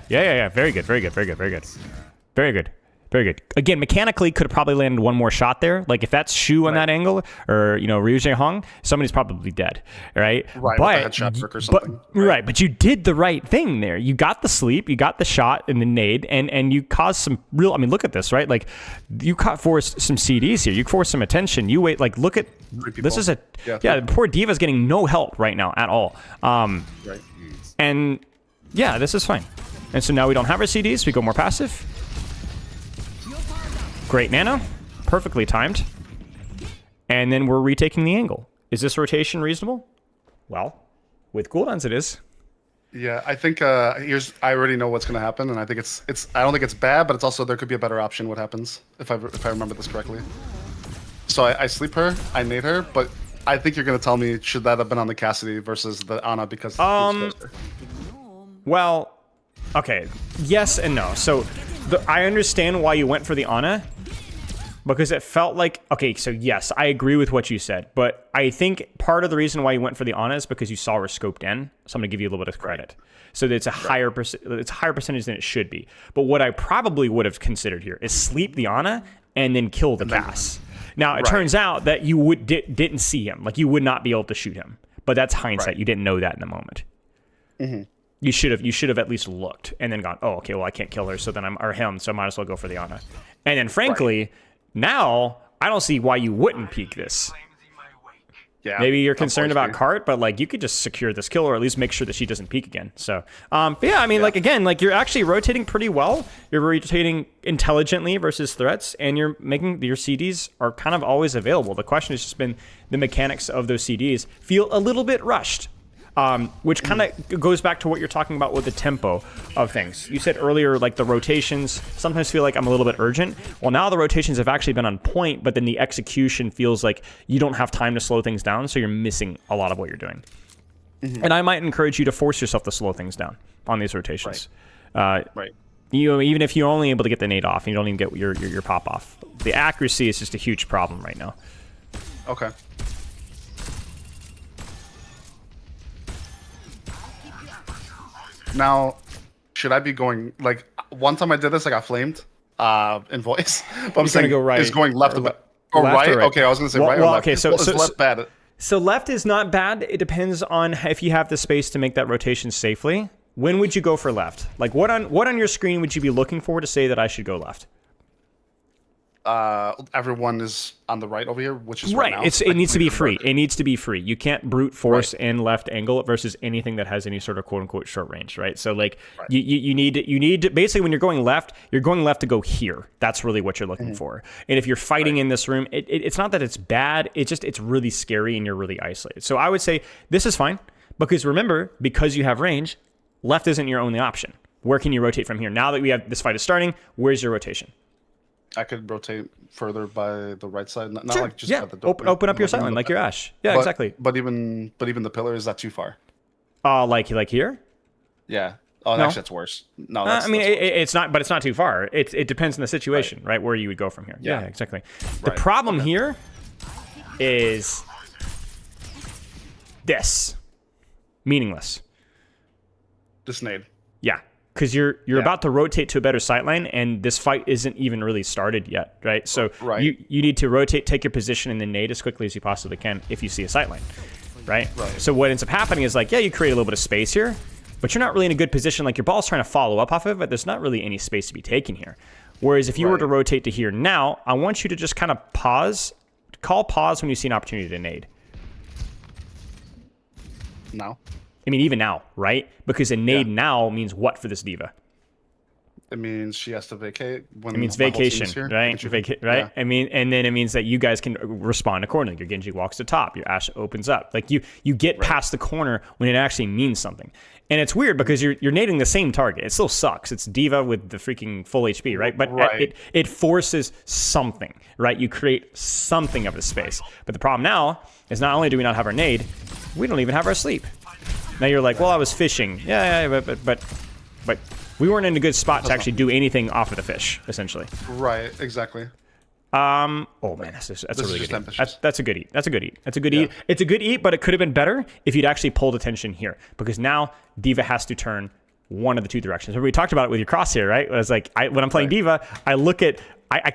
Very good. Again, mechanically, could have probably landed one more shot there. Like, if that's Shu on that angle, or, Ryu Hong, somebody's probably dead, right? Right, but, with a headshot trick or something. But you did the right thing there. You got the sleep, you got the shot and the nade, and you caused some real... I mean, look at this, right? Like, you forced some CDs here. You forced some attention. You wait, like, look at... This is a... Yeah, poor D.Va's getting no help right now at all. And, yeah, this is fine. And so now we don't have our CDs. We go more passive. Great nano, perfectly timed. And then we're retaking the angle. Is this rotation reasonable? Well, with cooldowns it is. Yeah, I think I already know what's going to happen, and I think it's I don't think it's bad, but it's also there could be a better option. What happens if I remember this correctly? So I sleep her, I nade her, but I think you're going to tell me should that have been on the Cassidy versus the Ana because well, okay, yes and no. So I understand why you went for the Ana. Because it felt like, okay, so yes, I agree with what you said, but I think part of the reason why you went for the Ana is because you saw her scoped in. So I'm gonna give you a little bit of credit. So it's a higher percentage than it should be. But what I probably would have considered here is sleep the Ana and then kill the Cass. Now it turns out that you didn't see him, like you would not be able to shoot him. But that's hindsight. You didn't know that in the moment. You should have at least looked and then gone, oh, okay, well I can't kill her, so then or him, so I might as well go for the Ana. And then frankly. Now, I don't see why you wouldn't peek this. Yeah, maybe you're concerned about Cart, but like you could just secure this kill or at least make sure that she doesn't peek again. So, but yeah, I mean, like again, like you're actually rotating pretty well. You're rotating intelligently versus threats, and you're making your CDs are kind of always available. The question has just been the mechanics of those CDs feel a little bit rushed. Which kind of goes back to what you're talking about with the tempo of things. You said earlier, like the rotations sometimes feel like I'm a little bit urgent. Well, now the rotations have actually been on point, but then the execution feels like you don't have time to slow things down, so you're missing a lot of what you're doing. And I might encourage you to force yourself to slow things down on these rotations. Even if you're only able to get the nade off and you don't even get your pop off. The accuracy is just a huge problem right now. Okay. Now, should I be going, like, one time I did this, I got flamed in voice. But I'm saying go right. Is going left or left? Or left right? or right? Okay, I was going to say right or left. Okay, so left bad? So left is not bad. It depends on if you have the space to make that rotation safely. When would you go for left? Like, what on your screen would you be looking for to say that I should go left? Everyone is on the right over here, which is right. Now. It needs to be free. It needs to be free. You can't brute force in left angle versus anything that has any sort of quote unquote short range, right? So like you need to, basically when you're going left to go here. That's really what you're looking for. And if you're fighting in this room, it's not that it's bad. It's really scary and you're really isolated. So I would say this is fine because remember, because you have range, left isn't your only option. Where can you rotate from here? Now that we have this fight is starting, where's your rotation? I could rotate further by the right side, not sure. like just at the open up your sideline like your Ash. Yeah, exactly. But even the pillar, is that too far? Like here? Yeah. Oh, No. actually, that's worse. No, that's, I mean, that's worse. it's not, but it's not too far. It depends on the situation, right? Where you would go from here. Yeah, Yeah. exactly. The Right. problem Okay. here is this meaningless. Just nade. Yeah, because you're about to rotate to a better sightline, and this fight isn't even really started yet, right? So Right. you need to rotate, take your position, and then nade as quickly as you possibly can if you see a sightline, right? Right. So what ends up happening is like, yeah, you create a little bit of space here, but you're not really in a good position. Like your ball's trying to follow up off of it, but there's not really any space to be taken here. Whereas if you were to rotate to here now, I want you to just kind of pause, call pause when you see an opportunity to nade. No. I mean, even now, right? Because a nade now means what for this diva? It means she has to vacate. When It means my whole team is vacation, here. right? Right? Yeah. I mean, and then it means that you guys can respond accordingly. Your Genji walks to top, your Ashe opens up. Like you get past the corner when it actually means something. And it's weird because you're nading the same target. It still sucks. It's diva with the freaking full HP, right? But it forces something, right? You create something of the space. But the problem now is not only do we not have our nade, we don't even have our sleep. Now you're like, well, I was fishing. Yeah, but we weren't in a good spot to actually do anything off of the fish, essentially. Right. Exactly. Oh man, that's a really good eat. That's a good eat. That's a good eat. That's a good eat. It's a good eat, but it could have been better if you'd actually pulled attention here, because now diva has to turn one of the two directions. We talked about it with your crosshair, right? It was like when I'm playing diva, I look at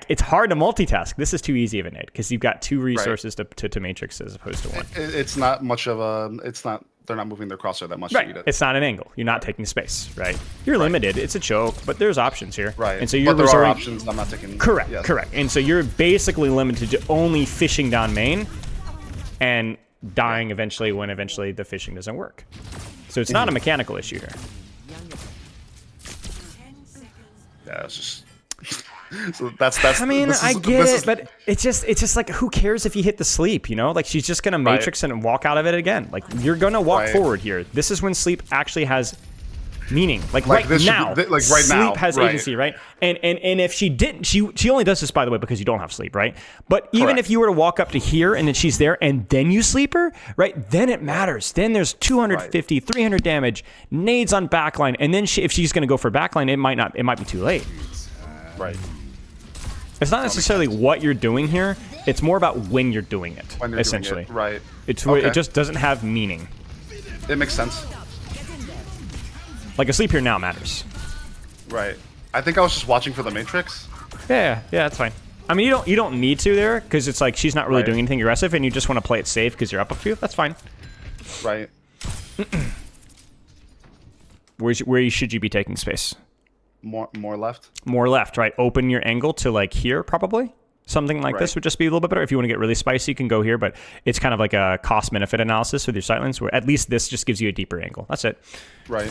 it's hard to multitask. This is too easy of a nade because you've got two resources to matrix as opposed to one. It's not much of a. It's not. They're not moving their crosshair that much Right. to eat it. It's not an angle. You're not taking space, right? You're limited. It's a choke, but there's options here. Right. And so you're but there are options. I'm not taking. Correct. Yes. Correct. And so you're basically limited to only fishing down main and dying eventually when the fishing doesn't work. So it's not a mechanical issue here. Yeah, it's just. So that's. I mean, I get it, but it's just like, who cares if you hit the sleep, you know? Like, she's just gonna matrix and walk out of it again. Like, you're gonna walk forward here. This is when sleep actually has meaning. Like right now, sleep has agency, right? And if she didn't, she only does this, by the way, because you don't have sleep, right? But even if you were to walk up to here and then she's there and then you sleep her, right? Then it matters. Then there's 250, 300 damage, nades on backline, and then if she's gonna go for backline, it might be too late. Right. It's not necessarily what you're doing here. It's more about when you're doing it, essentially. Right. It just doesn't have meaning. It makes sense. Like a sleep here now matters. Right. I think I was just watching for the Matrix. Yeah, that's fine. I mean, you don't need to there because it's like she's not really doing anything aggressive, and you just want to play it safe because you're up a few. That's fine. Right. Where should you be taking space? More left. More left, right? Open your angle to like here, probably. Something like this would just be a little bit better. If you want to get really spicy, you can go here, but it's kind of like a cost-benefit analysis with your sightlines, where at least this just gives you a deeper angle. That's it. Right.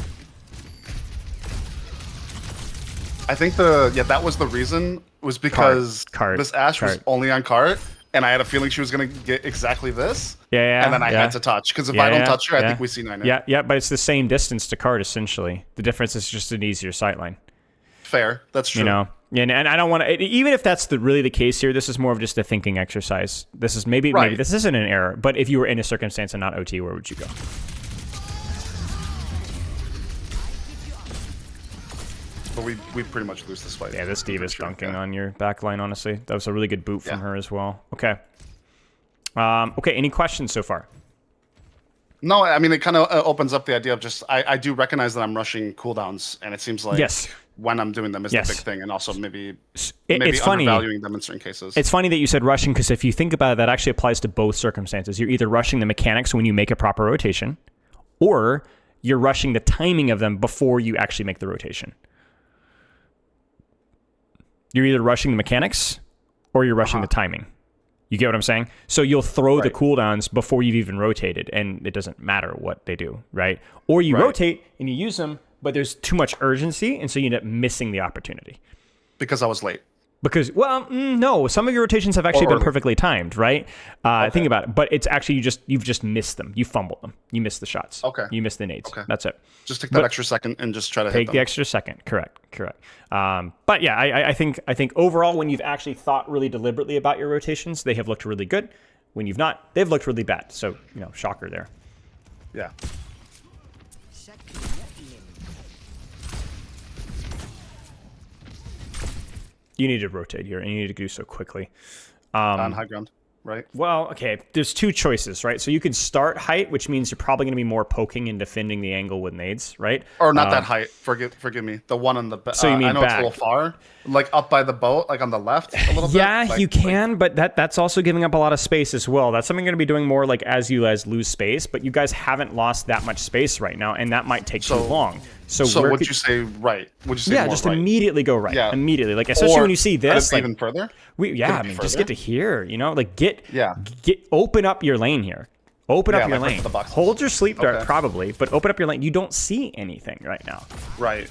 I think that was the reason, was because this Ashe was only on cart, and I had a feeling she was going to get exactly this. Yeah. And then I had to touch, because if I don't touch her, I think we see 9. Yeah, but it's the same distance to cart, essentially. The difference is just an easier sightline. Fair. That's true. You know, and I don't want to, even if that's really the case here, this is more of just a thinking exercise. This is maybe this isn't an error, but if you were in a circumstance and not OT, where would you go? But we pretty much lose this fight. Yeah, this Diva's dunking on your back line, honestly. That was a really good boot from her as well. Okay. Okay, any questions so far? No, I mean, it kind of opens up the idea of just, I do recognize that I'm rushing cooldowns, and it seems like when I'm doing them is the big thing, and also maybe undervaluing them in certain cases. It's funny that you said rushing, because if you think about it, that actually applies to both circumstances. You're either rushing the mechanics when you make a proper rotation, or you're rushing the timing of them before you actually make the rotation. You're either rushing the mechanics, or you're rushing the timing. You get what I'm saying? So you'll throw the cooldowns before you've even rotated, and it doesn't matter what they do, right? Or you rotate and you use them, but there's too much urgency, and so you end up missing the opportunity. Because I was late. Because, well, no, some of your rotations have actually been perfectly timed, right? Think about it. But it's actually, you've just missed them. You fumbled them. You missed the shots. Okay. You missed the nades. Okay. That's it. Just take that extra second and just try to hit them. Take the extra second. Correct. But yeah, I think overall, when you've actually thought really deliberately about your rotations, they have looked really good. When you've not, they've looked really bad. So, shocker there. Yeah. You need to rotate here, and you need to do so quickly. On high ground, right? Well, okay, there's two choices, right? So you can start height, which means you're probably going to be more poking and defending the angle with nades, right? Or not that height. Forgive me. The one on the So you mean I know back. it's a little far, like up by the boat, like on the left a little bit. Yeah, Like, you can, but that's also giving up a lot of space as well. That's something you're going to be doing more like as you guys lose space, but you guys haven't lost that much space right now, and that might take too long. So would you say right? Would you say yeah, more just right? immediately go right. Yeah. Immediately. Like, especially when you see this. Like, even further? I mean, just get to here, you know? Like, open up your lane here. Open up your like lane. the boxes. Hold your sleep dart, probably, but open up your lane. You don't see anything right now. Right.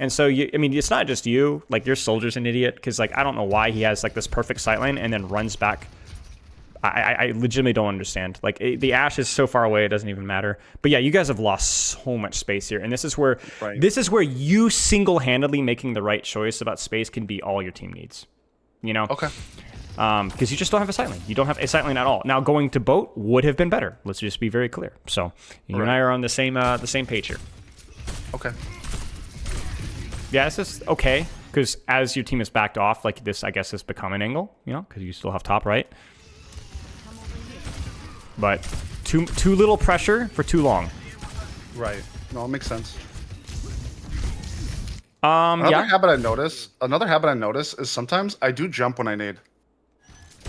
And so, I mean, it's not just you. Like, your soldier's an idiot, because, like, I don't know why he has, like, this perfect sight line and then runs back. I legitimately don't understand. Like, the Ashe is so far away, it doesn't even matter. But yeah, you guys have lost so much space here, and this is where you single-handedly making the right choice about space can be all your team needs. You know? Okay. Because you just don't have a sight lane. You don't have a sight lane at all. Now, going to boat would have been better. Let's just be very clear. So you and I are on the same page here. Okay. Yeah, it's just okay. Because as your team is backed off, like this, I guess, has become an angle. You know, because you still have top right. But too little pressure for too long. Right. No, it makes sense. Another habit I notice is sometimes I do jump when I nade.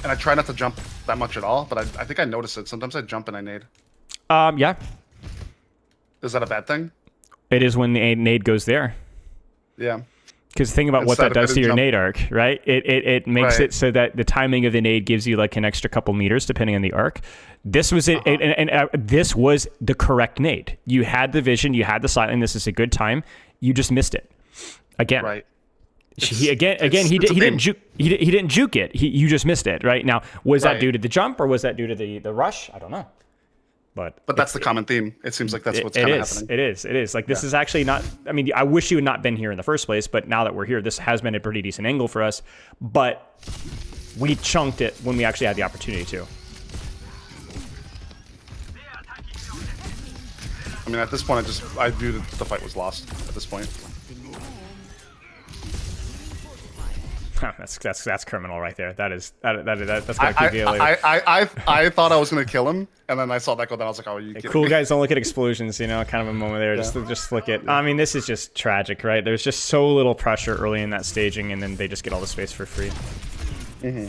And I try not to jump that much at all, but I think I notice it. Sometimes I jump and I nade. Yeah. Is that a bad thing? It is when the nade goes there. Yeah. Because think about what that does to your nade arc, right? It makes it so that the timing of the nade gives you like an extra couple meters depending on the arc. This was it, and this was the correct nade. You had the vision, you had the sight line. This is a good time. You just missed it again. Right. He didn't juke it. You just missed it. Right now, was that due to the jump or was that due to the rush? I don't know. But that's the common theme. It seems like that's what's kind of happening. It is. Like, this is actually not... I mean, I wish you had not been here in the first place, but now that we're here, this has been a pretty decent angle for us. But we chunked it when we actually had the opportunity to. I mean, at this point, I view that the fight was lost at this point. That's criminal right there. That's gonna keep you later. I thought I was gonna kill him, and then I saw that go down. I was like, "Oh, are you kidding cool me?" Guys don't look at explosions, you know, kind of a moment there. Just flick it. I mean, this is just tragic, right? There's just so little pressure early in that staging, and then they just get all the space for free. Mm-hmm.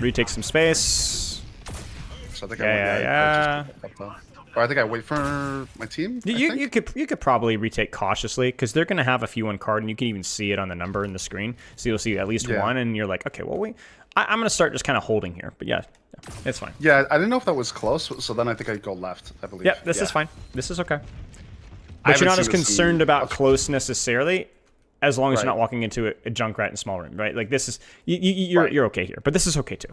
Retake some space. So I think Or I think I wait for my team. You could probably retake cautiously because they're gonna have a few on card, and you can even see it on the number in the screen. So you'll see at least one, and you're like, okay, well, I'm gonna start just kind of holding here. But yeah, it's fine. Yeah, I didn't know if that was close, so then I think I'd go left. I believe. Yeah, this is fine. This is okay. But you're not as concerned about close necessarily, as long as you're not walking into a Junkrat in small room, right? Like, this is you're okay here, but this is okay too.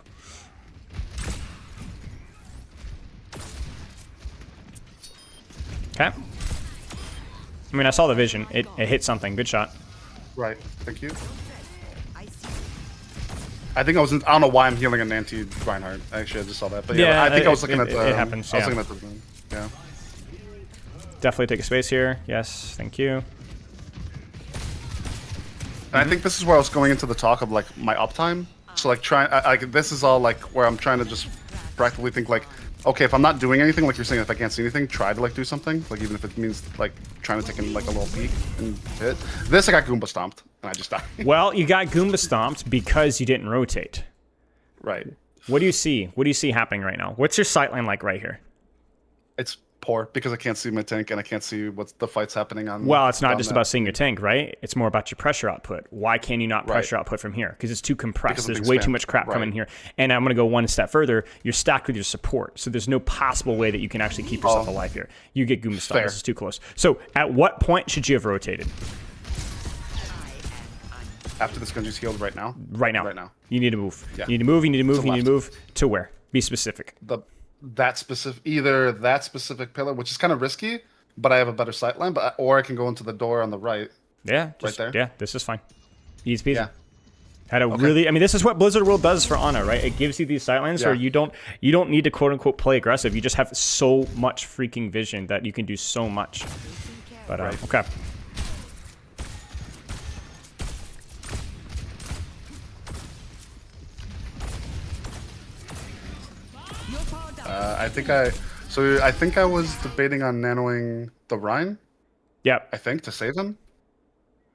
Okay. I mean, I saw the vision. It hit something. Good shot. Right. Thank you. I think I don't know why I'm healing an anti-Reinhardt. Actually, I just saw that. But yeah, I think I was looking at the... It happens, I was looking at the... Yeah. Definitely take a space here. Yes, thank you. And I think this is where I was going into the talk of, like, my uptime. So, like, this is all, like, where I'm trying to just practically think, like, okay, if I'm not doing anything, like you're saying, if I can't see anything, try to, like, do something. Like, even if it means, like, trying to take in, like, a little peek and hit. This, I got Goomba stomped, and I just died. Well, you got Goomba stomped because you didn't rotate. Right. What do you see? What do you see happening right now? What's your sightline like right here? It's poor because I can't see my tank and I can't see what's the fight's happening on. Well, it's not just about seeing your tank, right? It's more about your pressure output. Why can you not pressure output from here? Because it's too compressed. There's way too much crap coming here. And I'm going to go one step further. You're stacked with your support, so there's no possible way that you can actually keep yourself alive here. You get Goomba stomped. This is too close. So at what point should you have rotated? After this Genji's healed right now? Right now. Right now. You need to move. Yeah. You need to move. You need to move. You need to move to where? Be specific. Either that specific pillar, which is kind of risky, but I have a better sight line, or I can go into the door on the right. Yeah, right there. Yeah, this is fine. Easy peasy. Yeah. Had a really, I mean, this is what Blizzard World does for Ana, right? It gives you these sightlines where you don't need to quote unquote play aggressive. You just have so much freaking vision that you can do so much. But Right. okay. I think I was debating on nanoing the Rhine. Yep. I think to save him,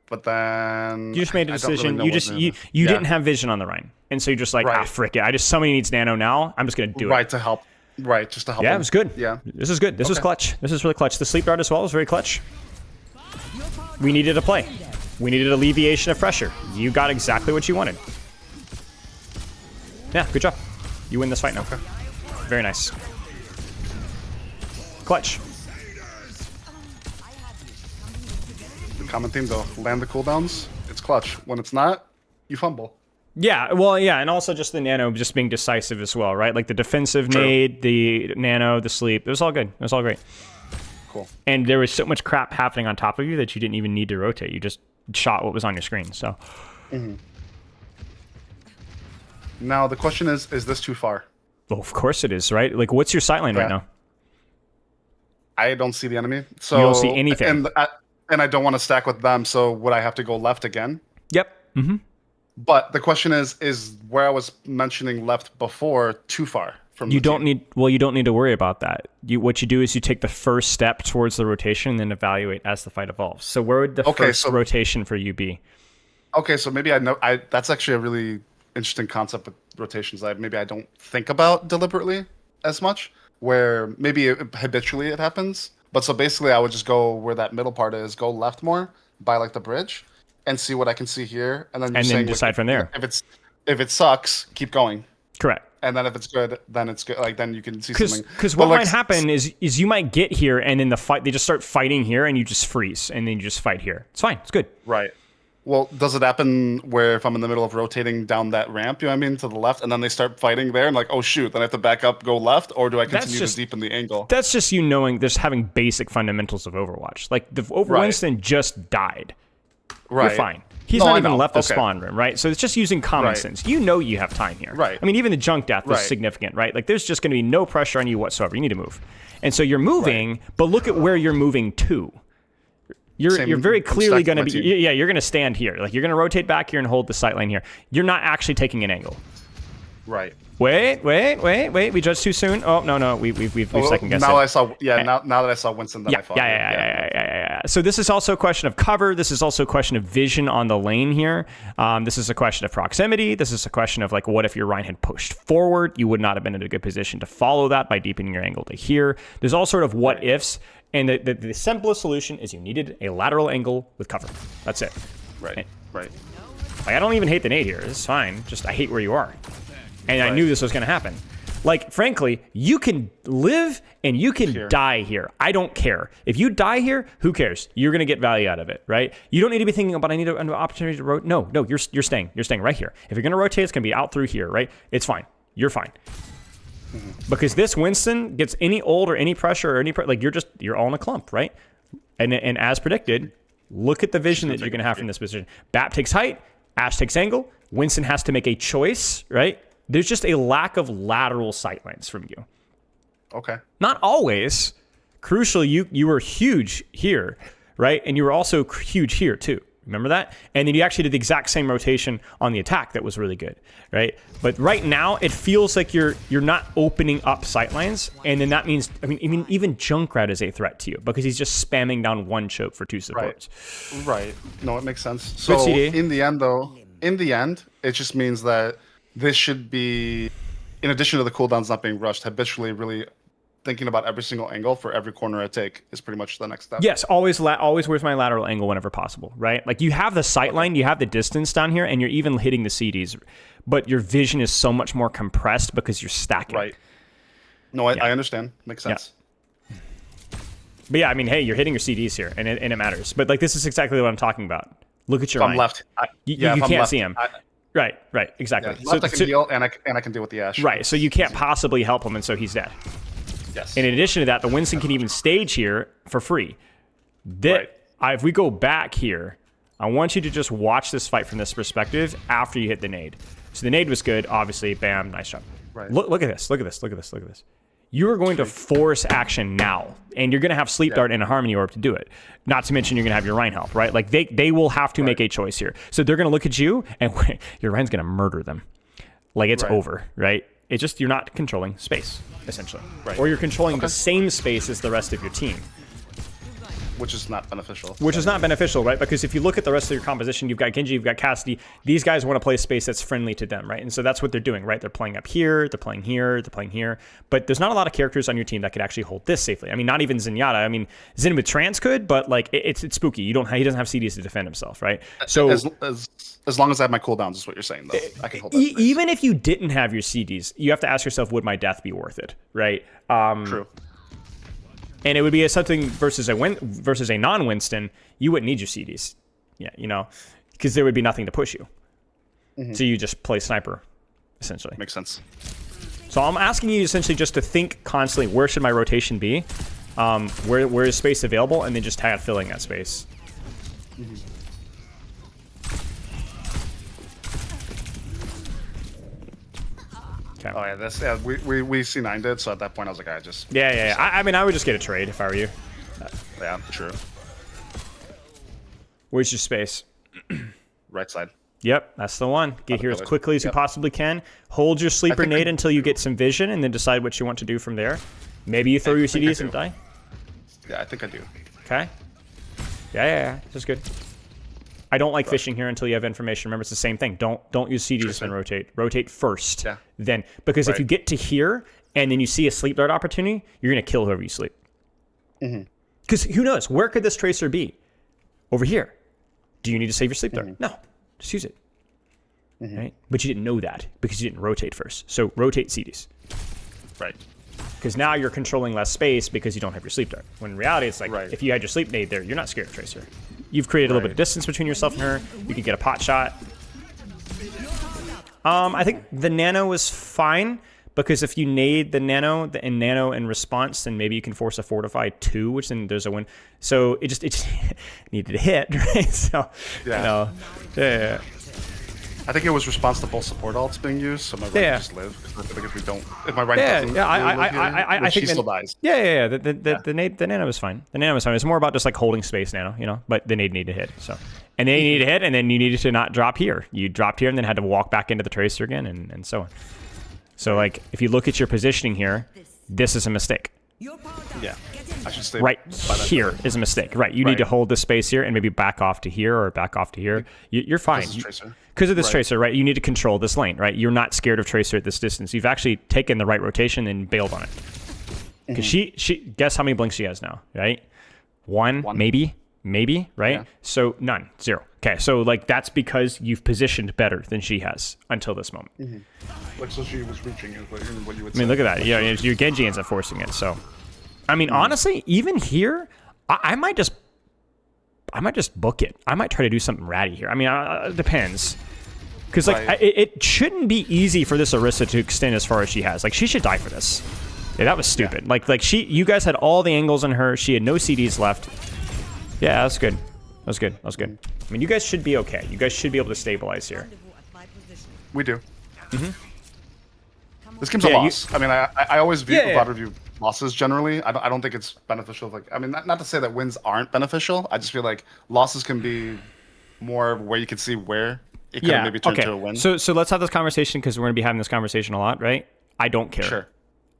but then You just made a I don't really decision. know You what just nano- you Yeah. didn't have vision on the Rhine, and so you're just like, Right. frick it. Somebody needs nano now. I'm just gonna do right it. to help. Right, just to help. Yeah, him. it was good. Yeah. This is good. This was Okay. clutch. This is really clutch. The sleep dart as well was very clutch. We needed a play. We needed alleviation of pressure. You got exactly what you wanted. Yeah, good job. You win this fight now. Okay. Very nice. Clutch. The common theme though: land the cooldowns. It's clutch. When it's not, you fumble. Yeah, well, yeah, and also just the nano just being decisive as well, right? Like the defensive True. nade, the nano, the sleep. It was all good. It was all great. Cool. And there was so much crap happening on top of you that you didn't even need to rotate. You just shot what was on your screen. So Now the question is this too far? well, of course it is, right? Like, what's your sight line right Yeah. now? I don't see the enemy. So You don't see anything. And I don't want to stack with them. So would I have to go left again? Yep. Mm-hmm. But the question is where I was mentioning left before too far from You the don't team? need. Well, you don't need to worry about that. What you do is you take the first step towards the rotation, and then evaluate as the fight evolves. So where would the first rotation for you be? Okay, so maybe I know. That's actually a really interesting concept with rotations that maybe I don't think about deliberately as much. Where maybe habitually it happens, but so basically I would just go where that middle part is, go left more by like the bridge, and see what I can see here, and then decide from there. If it sucks, keep going, Correct. and then if it's good, then it's good. Like then you can see something. Because But what like, might happen is you might get here, and in the fight they just start fighting here, and you just freeze, and then you just fight here. It's fine. It's good. right. Well, does it happen where if I'm in the middle of rotating down that ramp, you know what I mean, to the left, and then they start fighting there, and like, oh shoot, then I have to back up, go left, or do I continue to deepen the angle? That's just you knowing, just having basic fundamentals of Overwatch. Like Winston just died. Right. You're fine. He's not even left the spawn room, right? So it's just using common sense. You know you have time here. Right. I mean, even the junk death was Right. significant, right? Like there's just going to be no pressure on you whatsoever. You need to move. And so you're moving, but look at where you're moving to. You're very clearly going to be, you're going to stand here. Like you're going to rotate back here and hold the sight line here. You're not actually taking an angle. Right. Wait. We judged too soon. Oh, no. We've second guessed now it. I saw, now that I saw Winston, then I thought. Yeah. So this is also a question of cover. This is also a question of vision on the lane here. This is a question of proximity. This is a question of like, what if your Rhine had pushed forward? You would not have been in a good position to follow that by deepening your angle to here. There's all sort of what ifs. And the simplest solution is you needed a lateral angle with cover. That's it. Right. Like, I don't even hate the nade here. It's fine. Just I hate where you are. And I knew this was going to happen. Like, frankly, you can live and you can die here. I don't care. If you die here, who cares? You're going to get value out of it, right? You don't need to be thinking about, I need an opportunity to rotate. No, you're staying. You're staying right here. If you're going to rotate, it's going to be out through here, right? It's fine. You're fine. Because this Winston gets any ult or any pressure or like you're all in a clump, right? And as predicted, look at the vision that you're going to have from this position. Bap takes height, Ash takes angle, Winston has to make a choice, right? There's just a lack of lateral sightlines from you. Okay. Not always. Crucially, you were huge here, right? And you were also huge here too. Remember that? And then you actually did the exact same rotation on the attack that was really good, right? But right now, it feels like you're not opening up sightlines, and then that means, I mean, even Junkrat is a threat to you because he's just spamming down one choke for two supports. Right. No, it makes sense. So CD. in the end, it just means that this should be, in addition to the cooldowns not being rushed, habitually really thinking about every single angle for every corner I take is pretty much the next step. Yes, always where's my lateral angle whenever possible, right? Like you have the sight line, you have the distance down here, and you're even hitting the CDs, but your vision is so much more compressed because you're stacking. Right. No, I understand. Makes sense. Yeah. But yeah, I mean, hey, you're hitting your CDs here, and it matters. But like this is exactly what I'm talking about. Look at your If I'm left. You can't see him. Right, exactly. Yeah, left I can deal, and I can deal with the Ash. Right, so you can't possibly help him, and so he's dead. Yes. And in addition to that, the Winston can even stage here for free. If we go back here, I want you to just watch this fight from this perspective after you hit the nade. So the nade was good, obviously. Bam, nice job. Right. Look at this. you are going to force action now, and you're going to have Sleep Dart and a Harmony Orb to do it. Not to mention you're going to have your Rein help, right? Like they will have to make a choice here. So they're going to look at you, and your Rein's going to murder them. Like it's over, right? It's just you're not controlling space, essentially. Right. Or you're controlling the same space as the rest of your team. Which is not beneficial. Which is not beneficial, right? Because if you look at the rest of your composition, you've got Genji, you've got Cassidy. These guys want to play a space that's friendly to them, right? And so that's what they're doing, right? They're playing up here, they're playing here, they're playing here. But there's not a lot of characters on your team that could actually hold this safely. I mean, not even Zenyatta. I mean, Zen with Trance could, but like it's spooky. He doesn't have CDs to defend himself, right? So as long as I have my cooldowns, is what you're saying, though. I can hold that space. Even if you didn't have your CDs, you have to ask yourself, would my death be worth it, right? True. And it would be something versus a non-Winston, you wouldn't need your CDs. Yeah, you know, because there would be nothing to push you. So you just play sniper, essentially. Makes sense. So I'm asking you essentially just to think constantly, where should my rotation be? Where is space available? And then just tag filling that space. Okay. Oh yeah, we C9 did, so at that point I was like, I just I mean, I would just get a trade if I were you. yeah, true. Where's your space? Right side. Yep, that's the one. Get here as quickly as you possibly can. Hold your sleeper nade until you get some vision, and then decide what you want to do from there. Maybe you throw your CDs and die. Yeah, I think I do. Okay. Yeah. That's good. I don't like fishing here until you have information. Remember, it's the same thing. Don't use CDs and rotate. Rotate first. Yeah. Then, because if you get to here and then you see a sleep dart opportunity, you're gonna kill whoever you sleep. Because who knows? Where could this tracer be? Over here. Do you need to save your sleep dart? No. Just use it. Right? But you didn't know that because you didn't rotate first. So rotate CDs. Right. Because now you're controlling less space because you don't have your sleep dart. When in reality, it's like if you had your sleep nade there, you're not scared of Tracer. You've created a little bit of distance between yourself and her. You can get a pot shot. I think the nano is fine because if you nade the nano in response, then maybe you can force a fortify 2, which then there's a win. So it just needed to hit, right? So yeah. I think it was response to both support ults being used, so my right just live. Because I think if my right doesn't, I think she still dies. Yeah. The nano was fine. The nano was fine. It's more about just like holding space nano, you know. But the nade needed to hit. So, and then you needed to hit, and then you needed to not drop here. You dropped here, and then had to walk back into the tracer again, and so on. So like, if you look at your positioning here, this is a mistake. Yeah. I should stay right here is a mistake. Right. You need to hold the space here and maybe back off to here or back off to here. You're fine. Because of this tracer, right? You need to control this lane, right? You're not scared of tracer at this distance. You've actually taken the right rotation and bailed on it. Because she guess how many blinks she has now, right? One. maybe, right? Yeah. So none, 0. Okay, so like that's because you've positioned better than she has until this moment. Like, so she was reaching is what you would say. I mean, look at that. Yeah, your Genji ends up forcing it. So, I mean, honestly, even here, I might just book it. I might try to do something ratty here. I mean, it depends. Because like it shouldn't be easy for this Orisa to extend as far as she has. Like she should die for this. Yeah, that was stupid. Yeah. Like you guys had all the angles on her. She had no CDs left. Yeah, that's good. That was good. I mean, you guys should be okay. You guys should be able to stabilize here. We do. This game's a loss. I mean, I always view VOD review losses generally. I don't think it's beneficial. Like, I mean, not to say that wins aren't beneficial. I just feel like losses can be more where you can see where it could maybe turn to a win. So let's have this conversation because we're going to be having this conversation a lot, right? I don't care. Sure.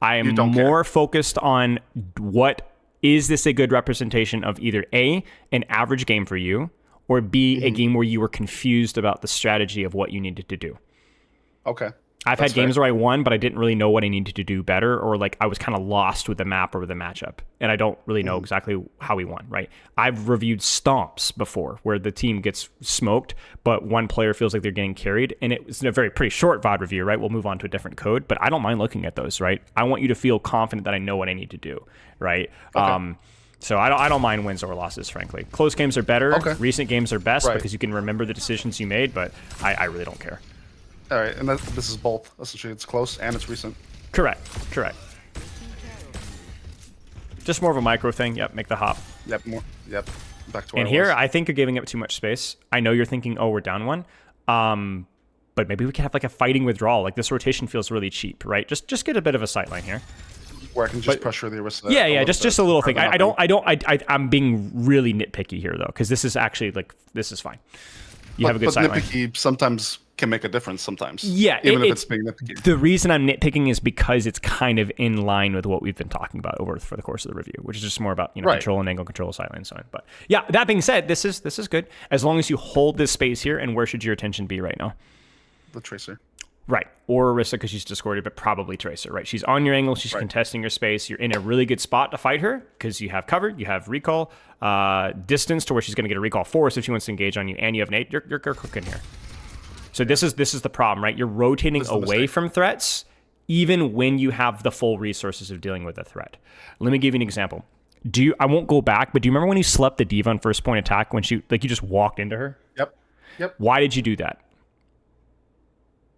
I am more focused on what is this a good representation of either A, an average game for you, or B, a game where you were confused about the strategy of what you needed to do. Okay. I've had games where I won, but I didn't really know what I needed to do better, or like I was kind of lost with the map or with the matchup, and I don't really know exactly how we won, right? I've reviewed stomps before where the team gets smoked, but one player feels like they're getting carried, and it was a very pretty short VOD review, right? We'll move on to a different code, but I don't mind looking at those, right? I want you to feel confident that I know what I need to do, right? Okay. So I don't mind wins or losses, frankly. Close games are better. Okay. Recent games are best because you can remember the decisions you made, but I really don't care. All right, and this is both. Essentially, it's close and it's recent. Correct. Just more of a micro thing. Yep, make the hop. Yep, back to where and here, I think you're giving up too much space. I know you're thinking, oh, we're down one. But maybe we can have like a fighting withdrawal. Like this rotation feels really cheap, right? Just get a bit of a sight line here. where I can just pressure the Orisa. Yeah, just a little thing. I'm being really nitpicky here though, because this is actually like this is fine. You have a good sideline. Nitpicky sometimes can make a difference. Sometimes, yeah, even if it's being nitpicky. The reason I'm nitpicking is because it's kind of in line with what we've been talking about for the course of the review, which is just more about control and angle, control, sideline, and so on. But yeah, that being said, this is good as long as you hold this space here. And where should your attention be right now? The Tracer. Right. Or Orisa because she's discorded, but probably Tracer, right? She's on your angle. She's contesting your space. You're in a really good spot to fight her because you have cover, you have recall, distance to where she's going to get a recall force if she wants to engage on you, and you have nade. You're cooking here. So this is the problem, right? You're rotating away from threats even when you have the full resources of dealing with a threat. Let me give you an example. I won't go back, but do you remember when you slept the diva on first point attack when you just walked into her? Yep. Why did you do that?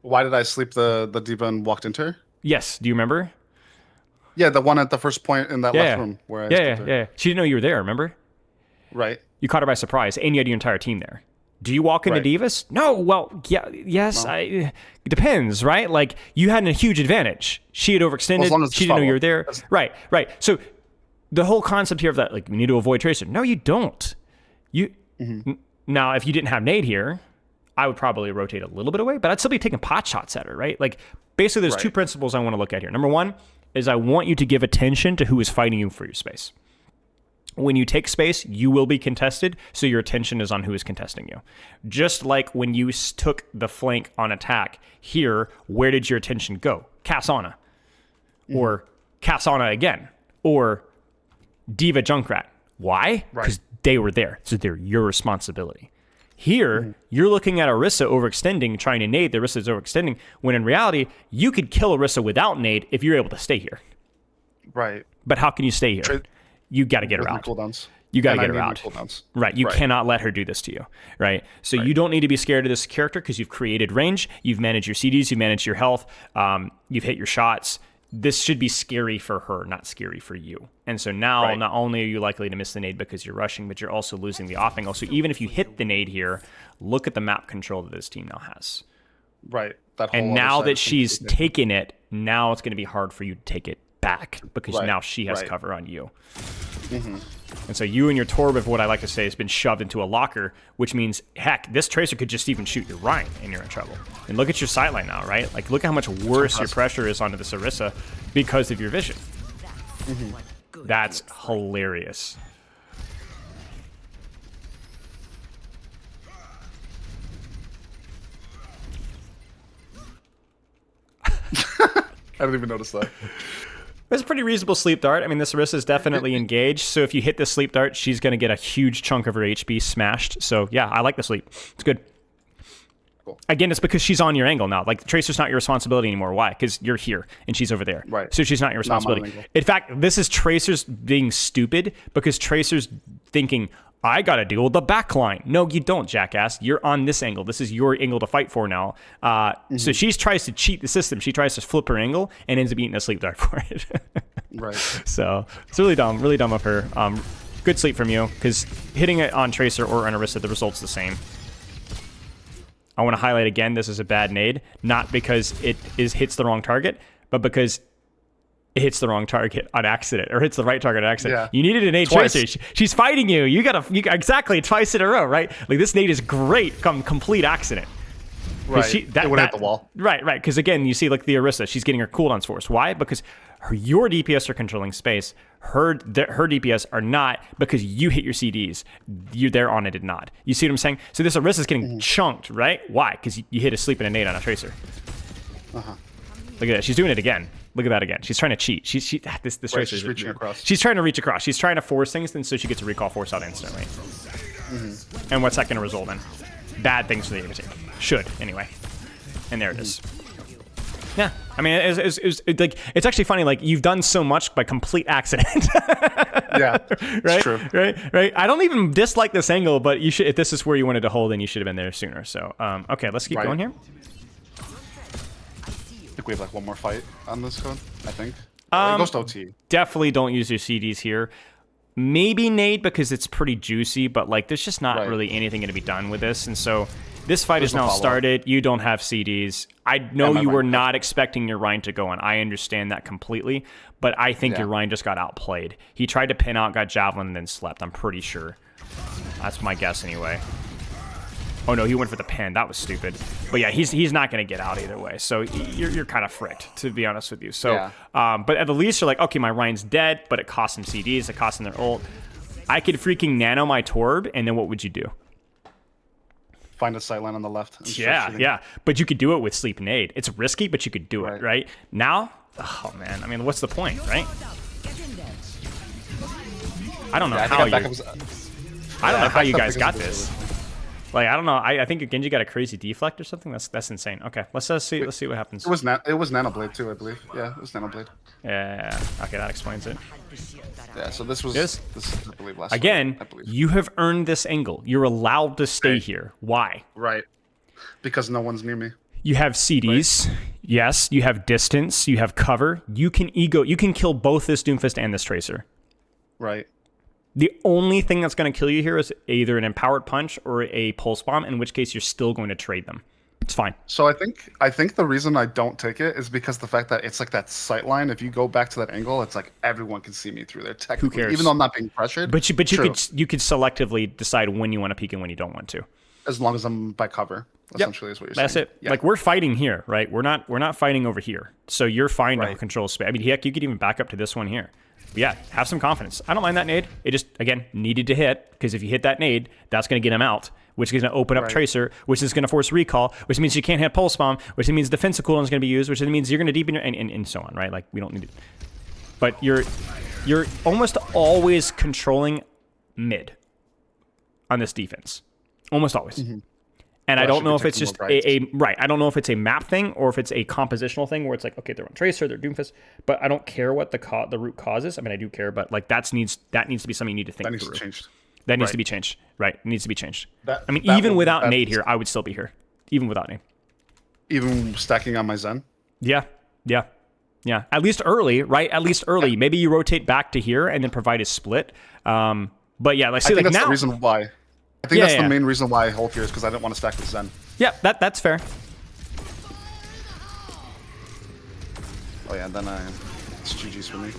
Why did I sleep the diva and walked into her? Yes. Do you remember? Yeah, the one at the first point in that left room where I slept her. Yeah. She didn't know you were there, remember? Right. You caught her by surprise, and you had your entire team there. Do you walk into divas? No. Well, yes. No. It depends, right? Like, you had a huge advantage. She had overextended. Well, she didn't know you were there. Right. So the whole concept here of that, like, we need to avoid Tracer. No, you don't. Now, if you didn't have nade here, I would probably rotate a little bit away, but I'd still be taking pot shots at her, right? Like, basically, there's two principles I want to look at here. Number one is I want you to give attention to who is fighting you for your space. When you take space, you will be contested, so your attention is on who is contesting you. Just like when you took the flank on attack here, where did your attention go? Cassana. Or Cassana again. Or Diva Junkrat. Why? Because they were there, so they're your responsibility. Here, you're looking at Orisa overextending, trying to nade. The Orisa is overextending, when in reality, you could kill Orisa without nade if you're able to stay here. Right. But how can you stay here? You got to get her out. You got to get her out. Right. You cannot let her do this to you. Right. So you don't need to be scared of this character because you've created range. You've managed your CDs. You've managed your health. You've hit your shots. This should be scary for her, not scary for you. And so now, not only are you likely to miss the nade because you're rushing, but you're also losing the off angle. So even if you hit the nade here, look at the map control that this team now has. Right. And now that she's taken it, now it's going to be hard for you to take it back because now she has cover on you. And so you and your Torb, what I like to say, has been shoved into a locker, which means, heck, this Tracer could just even shoot your Ryan and you're in trouble. And look at your sideline now, right? Like, look at how much worse your pressure is onto this Orisa because of your vision. That's hilarious. I didn't even notice that. It's a pretty reasonable sleep dart. I mean, this Orisa is definitely engaged. So if you hit the sleep dart, she's going to get a huge chunk of her HP smashed. So yeah, I like the sleep. It's good. Cool. Again, it's because she's on your angle now. Like, Tracer's not your responsibility anymore. Why? Because you're here and she's over there. Right. So she's not your responsibility. In fact, this is Tracer's being stupid because Tracer's thinking, I got to deal with the back line. No, you don't, jackass. You're on this angle. This is your angle to fight for now. So she tries to cheat the system. She tries to flip her angle and ends up eating a sleep dart for it. So it's really dumb of her. Good sleep from you, because hitting it on Tracer or on Orisa, the result's the same. I want to highlight again, this is a bad nade, not because it hits the wrong target, but because it hits the wrong target on accident, or hits the right target on accident. Yeah. You needed an nade Tracer. She's fighting you. You exactly twice in a row, right? Like, this nade is great, complete accident. Right. It would hit the wall. Right. Because again, you see, like, the Orisa, she's getting her cooldowns forced. Why? Because your DPS are controlling space. Her DPS are not, because you hit your CDs. They're on it did not. You see what I'm saying? So this Orisa is getting chunked, right? Why? Because you hit a sleep and a nade on a Tracer. Look at that. She's doing it again. Look at that again. She's trying to cheat. This Tracer is reaching across. She's trying to reach across. She's trying to force things, and so she gets a recall force out instantly. And what's that going to result in? Bad things for the enemy team. Should, anyway. And there it is. Yeah, I mean, it's actually funny. Like, you've done so much by complete accident. Yeah, right. True. Right. I don't even dislike this angle, but you should. If this is where you wanted to hold, then you should have been there sooner. So, okay, let's keep going here. I think we have like one more fight on this code. I think. It goes to OT. Definitely don't use your CDs here. Maybe nade because it's pretty juicy, but like, there's just not really anything going to be done with this, and so This fight is no now follow-up. started. You don't have CDs. I know my you were Rhine. not expecting your Rhine to go on. I understand that completely, but I think your Rhine just got outplayed. He tried to pin out, got javelin, and then slept. I'm pretty sure. That's my guess anyway. Oh no, he went for the pin. That was stupid. But yeah, he's not going to get out either way. So you're kind of fricked, to be honest with you. So, but at the least you're like, okay, my Rhine's dead, but it costs him CDs, it costs him their ult. I could freaking nano my Torb, and then what would you do? Find a sightline on the left. And start Yeah, shooting. yeah. But you could do it with Sleep Nade. It's risky, but you could do it, right? Now, oh man, I mean, what's the point, right? I don't know how you. I don't know how you guys got this. Like, I don't know. I think Genji got a crazy deflect or something. That's insane. Okay, let's see what happens. It was Nanoblade too, I believe. Yeah, it was Nanoblade. Yeah. Okay, that explains it. Yeah. So this was Yes? this is, I believe, last Again, fight, I believe. you have earned this angle. You're allowed to stay here. Why? Right. Because no one's near me. You have CDs. Yes. You have distance. You have cover. You can kill both this Doomfist and this Tracer. Right. The only thing that's going to kill you here is either an Empowered Punch or a Pulse Bomb, in which case you're still going to trade them. It's fine. So I think the reason I don't take it is because the fact that it's like that sight line. If you go back to that angle, it's like everyone can see me through there. Technically, cares? even though I'm not being pressured. But you could selectively decide when you want to peek and when you don't want to. As long as I'm by cover, essentially is what you're That's saying. it. Like, we're fighting here, right? We're not fighting over here. So you're fine to control space. I mean, heck, you could even back up to this one here. But yeah, have some confidence. I don't mind that nade. It just, again, needed to hit, because if you hit that nade, that's going to get him out, which is going to open up Tracer, which is going to force recall, which means you can't hit Pulse Bomb, which means defensive cooldown is going to be used, which means you're going to deepen your, and so on, right? Like, we don't need it. But you're almost always controlling mid on this defense. Almost always. Mm-hmm. And I don't know if it's just I don't know if it's a map thing or if it's a compositional thing where it's like, okay, they're on Tracer, they're Doomfist, but I don't care what the root cause is. I mean, I do care, but like that needs to be something you need to think through. That needs to change. That needs to be changed. Right. It needs to be changed. I mean, even without nade here, I would still be here. Even without nade. Even stacking on my Zen? Yeah. Yeah. Yeah. At least early, right? At least early. Yeah. Maybe you rotate back to here and then provide a split. But yeah, like, see, I think like that's now, the reason why. I think that's the main reason why I hold here is because I didn't want to stack with Zen. Yeah, that's fair. Oh yeah, then it's GG's for me.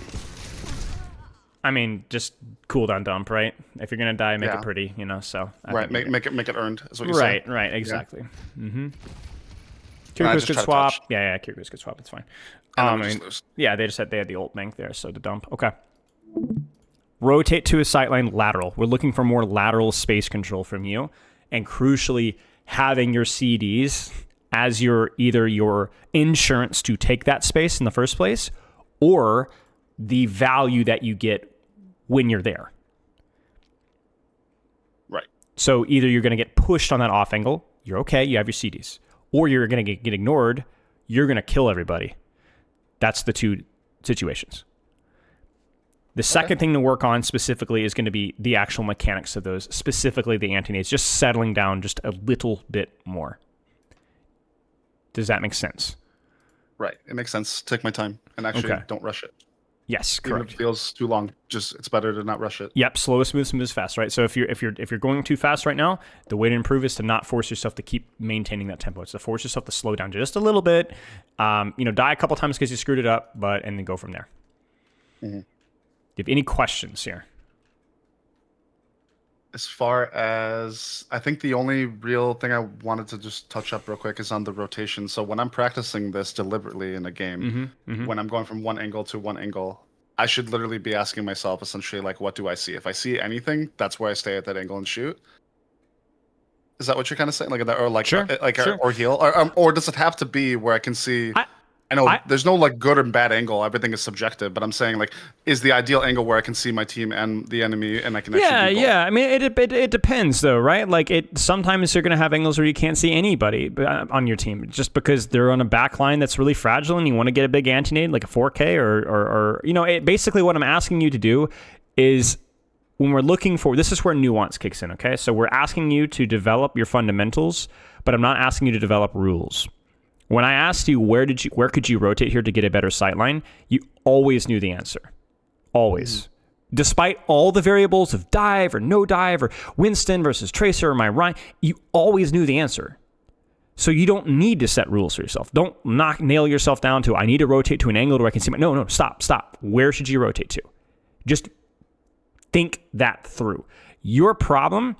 I mean, just cooldown dump, right? If you're gonna die, make it pretty, you know. So make it earned. Is what you're saying. Right, exactly. Yeah. Mm-hmm. Kyrko's could swap. Yeah, Kyrko's could swap. It's fine. I mean, yeah, they had the ult bank there, so to dump. Okay. Rotate to a sightline lateral. We're looking for more lateral space control from you, and crucially, having your CDs as either your insurance to take that space in the first place, or the value that you get when you're there. Right. So either you're going to get pushed on that off angle, you're okay, you have your CDs, or you're going to get ignored, you're going to kill everybody. That's the two situations. The second thing to work on specifically is going to be the actual mechanics of those, specifically the anti-nades, just settling down just a little bit more. Does that make sense? Right. It makes sense. Take my time and actually don't rush it. Yes, correct. Even if it feels too long, it's better to not rush it. Yep, slow is smooth is fast, right? So if you're going too fast right now, the way to improve is to not force yourself to keep maintaining that tempo. It's to force yourself to slow down just a little bit. Die a couple times because you screwed it up, and then go from there. Mm-hmm. Do you have any questions here? As far as, I think the only real thing I wanted to just touch up real quick is on the rotation. So when I'm practicing this deliberately in a game, when I'm going from one angle to one angle, I should literally be asking myself essentially, like, what do I see? If I see anything, that's where I stay at that angle and shoot. Is that what you're kind of saying? Like that, or like, sure. Or heal, or does it have to be where I can see? I know there's no like good and bad angle. Everything is subjective, but I'm saying, like, is the ideal angle where I can see my team and the enemy, and I can actually yeah. I mean, it depends though, right? Like, sometimes you're gonna have angles where you can't see anybody on your team just because they're on a back line that's really fragile, and you want to get a big anti-nade like a 4K or basically what I'm asking you to do is, when we're looking for, this is where nuance kicks in. Okay, so we're asking you to develop your fundamentals, but I'm not asking you to develop rules. When I asked you where could you rotate here to get a better sightline, you always knew the answer. Always. Despite all the variables of dive or no dive or Winston versus Tracer or my Ryan, you always knew the answer. So you don't need to set rules for yourself. Don't nail yourself down to, I need to rotate to an angle where I can see my... No, stop. Where should you rotate to? Just think that through. Your problem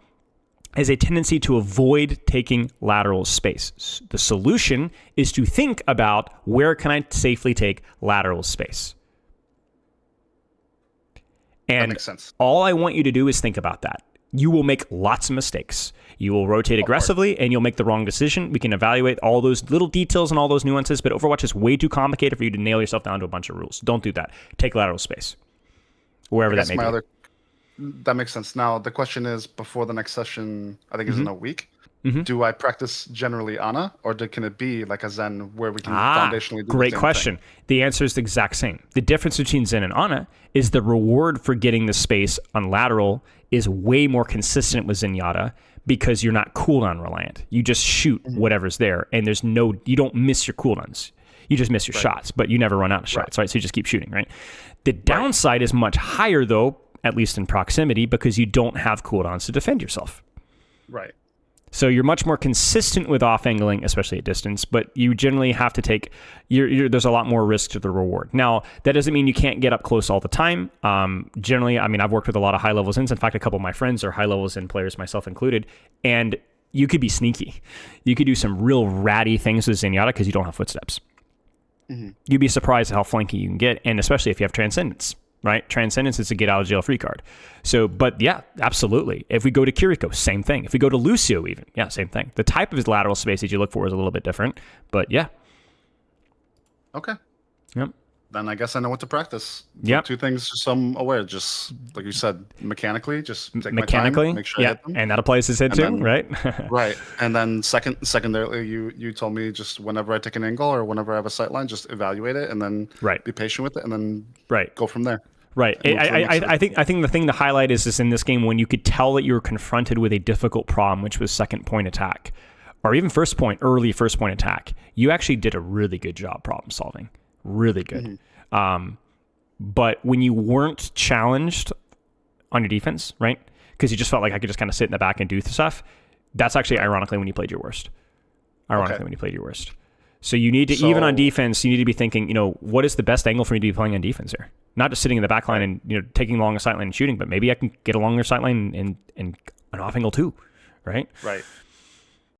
is a tendency to avoid taking lateral space. The solution is to think about, where can I safely take lateral space? And that makes sense. All I want you to do is think about that. You will make lots of mistakes. You will rotate aggressively and you'll make the wrong decision. We can evaluate all those little details and all those nuances, but Overwatch is way too complicated for you to nail yourself down to a bunch of rules. Don't do that. Take lateral space, wherever that may be. That makes sense. Now, the question is, before the next session, I think is in a week, do I practice generally Ana, or can it be like a Zen where we can foundationally do great the same question. thing? The answer is the exact same. The difference between Zen and Ana is the reward for getting the space on lateral is way more consistent with Zenyatta because you're not cooldown reliant. You just shoot whatever's there, and you don't miss your cooldowns. You just miss your shots, but you never run out of shots, right? So you just keep shooting, right? The downside is much higher, though, at least in proximity, because you don't have cooldowns to defend yourself. Right. So you're much more consistent with off-angling, especially at distance, but you generally have to take, there's a lot more risk to the reward. Now, that doesn't mean you can't get up close all the time. Generally, I mean, I've worked with a lot of high-level Zins. In fact, a couple of my friends are high-level Zin players, myself included, and you could be sneaky. You could do some real ratty things with Zenyatta because you don't have footsteps. You'd be surprised at how flanky you can get, and especially if you have Transcendence. Right? Transcendence is a get out of jail free card. So, but yeah, absolutely. If we go to Kiriko, same thing. If we go to Lucio even, yeah, same thing. The type of his lateral space that you look for is a little bit different, but yeah. Okay. Yep. Then I guess I know what to practice. Yep. Two things just I'm aware, just like you said, mechanically, just take mechanically, my time, make sure I hit them. And that applies to Sid too, then, right? Right. And then secondarily, you told me just whenever I take an angle or whenever I have a sight line, just evaluate it and then be patient with it and then go from there. Right. I think the thing to highlight is in this game when you could tell that you were confronted with a difficult problem, which was second point attack, or even early first point attack. You actually did a really good job problem solving. Really good. But when you weren't challenged on your defense, right? Because you just felt like I could just kind of sit in the back and do stuff. That's actually ironically when you played your worst. So you need to, even on defense, you need to be thinking, what is the best angle for me to be playing on defense here? Not just sitting in the back line and, taking along a sight line and shooting, but maybe I can get along your sight line and an off angle too, right? Right.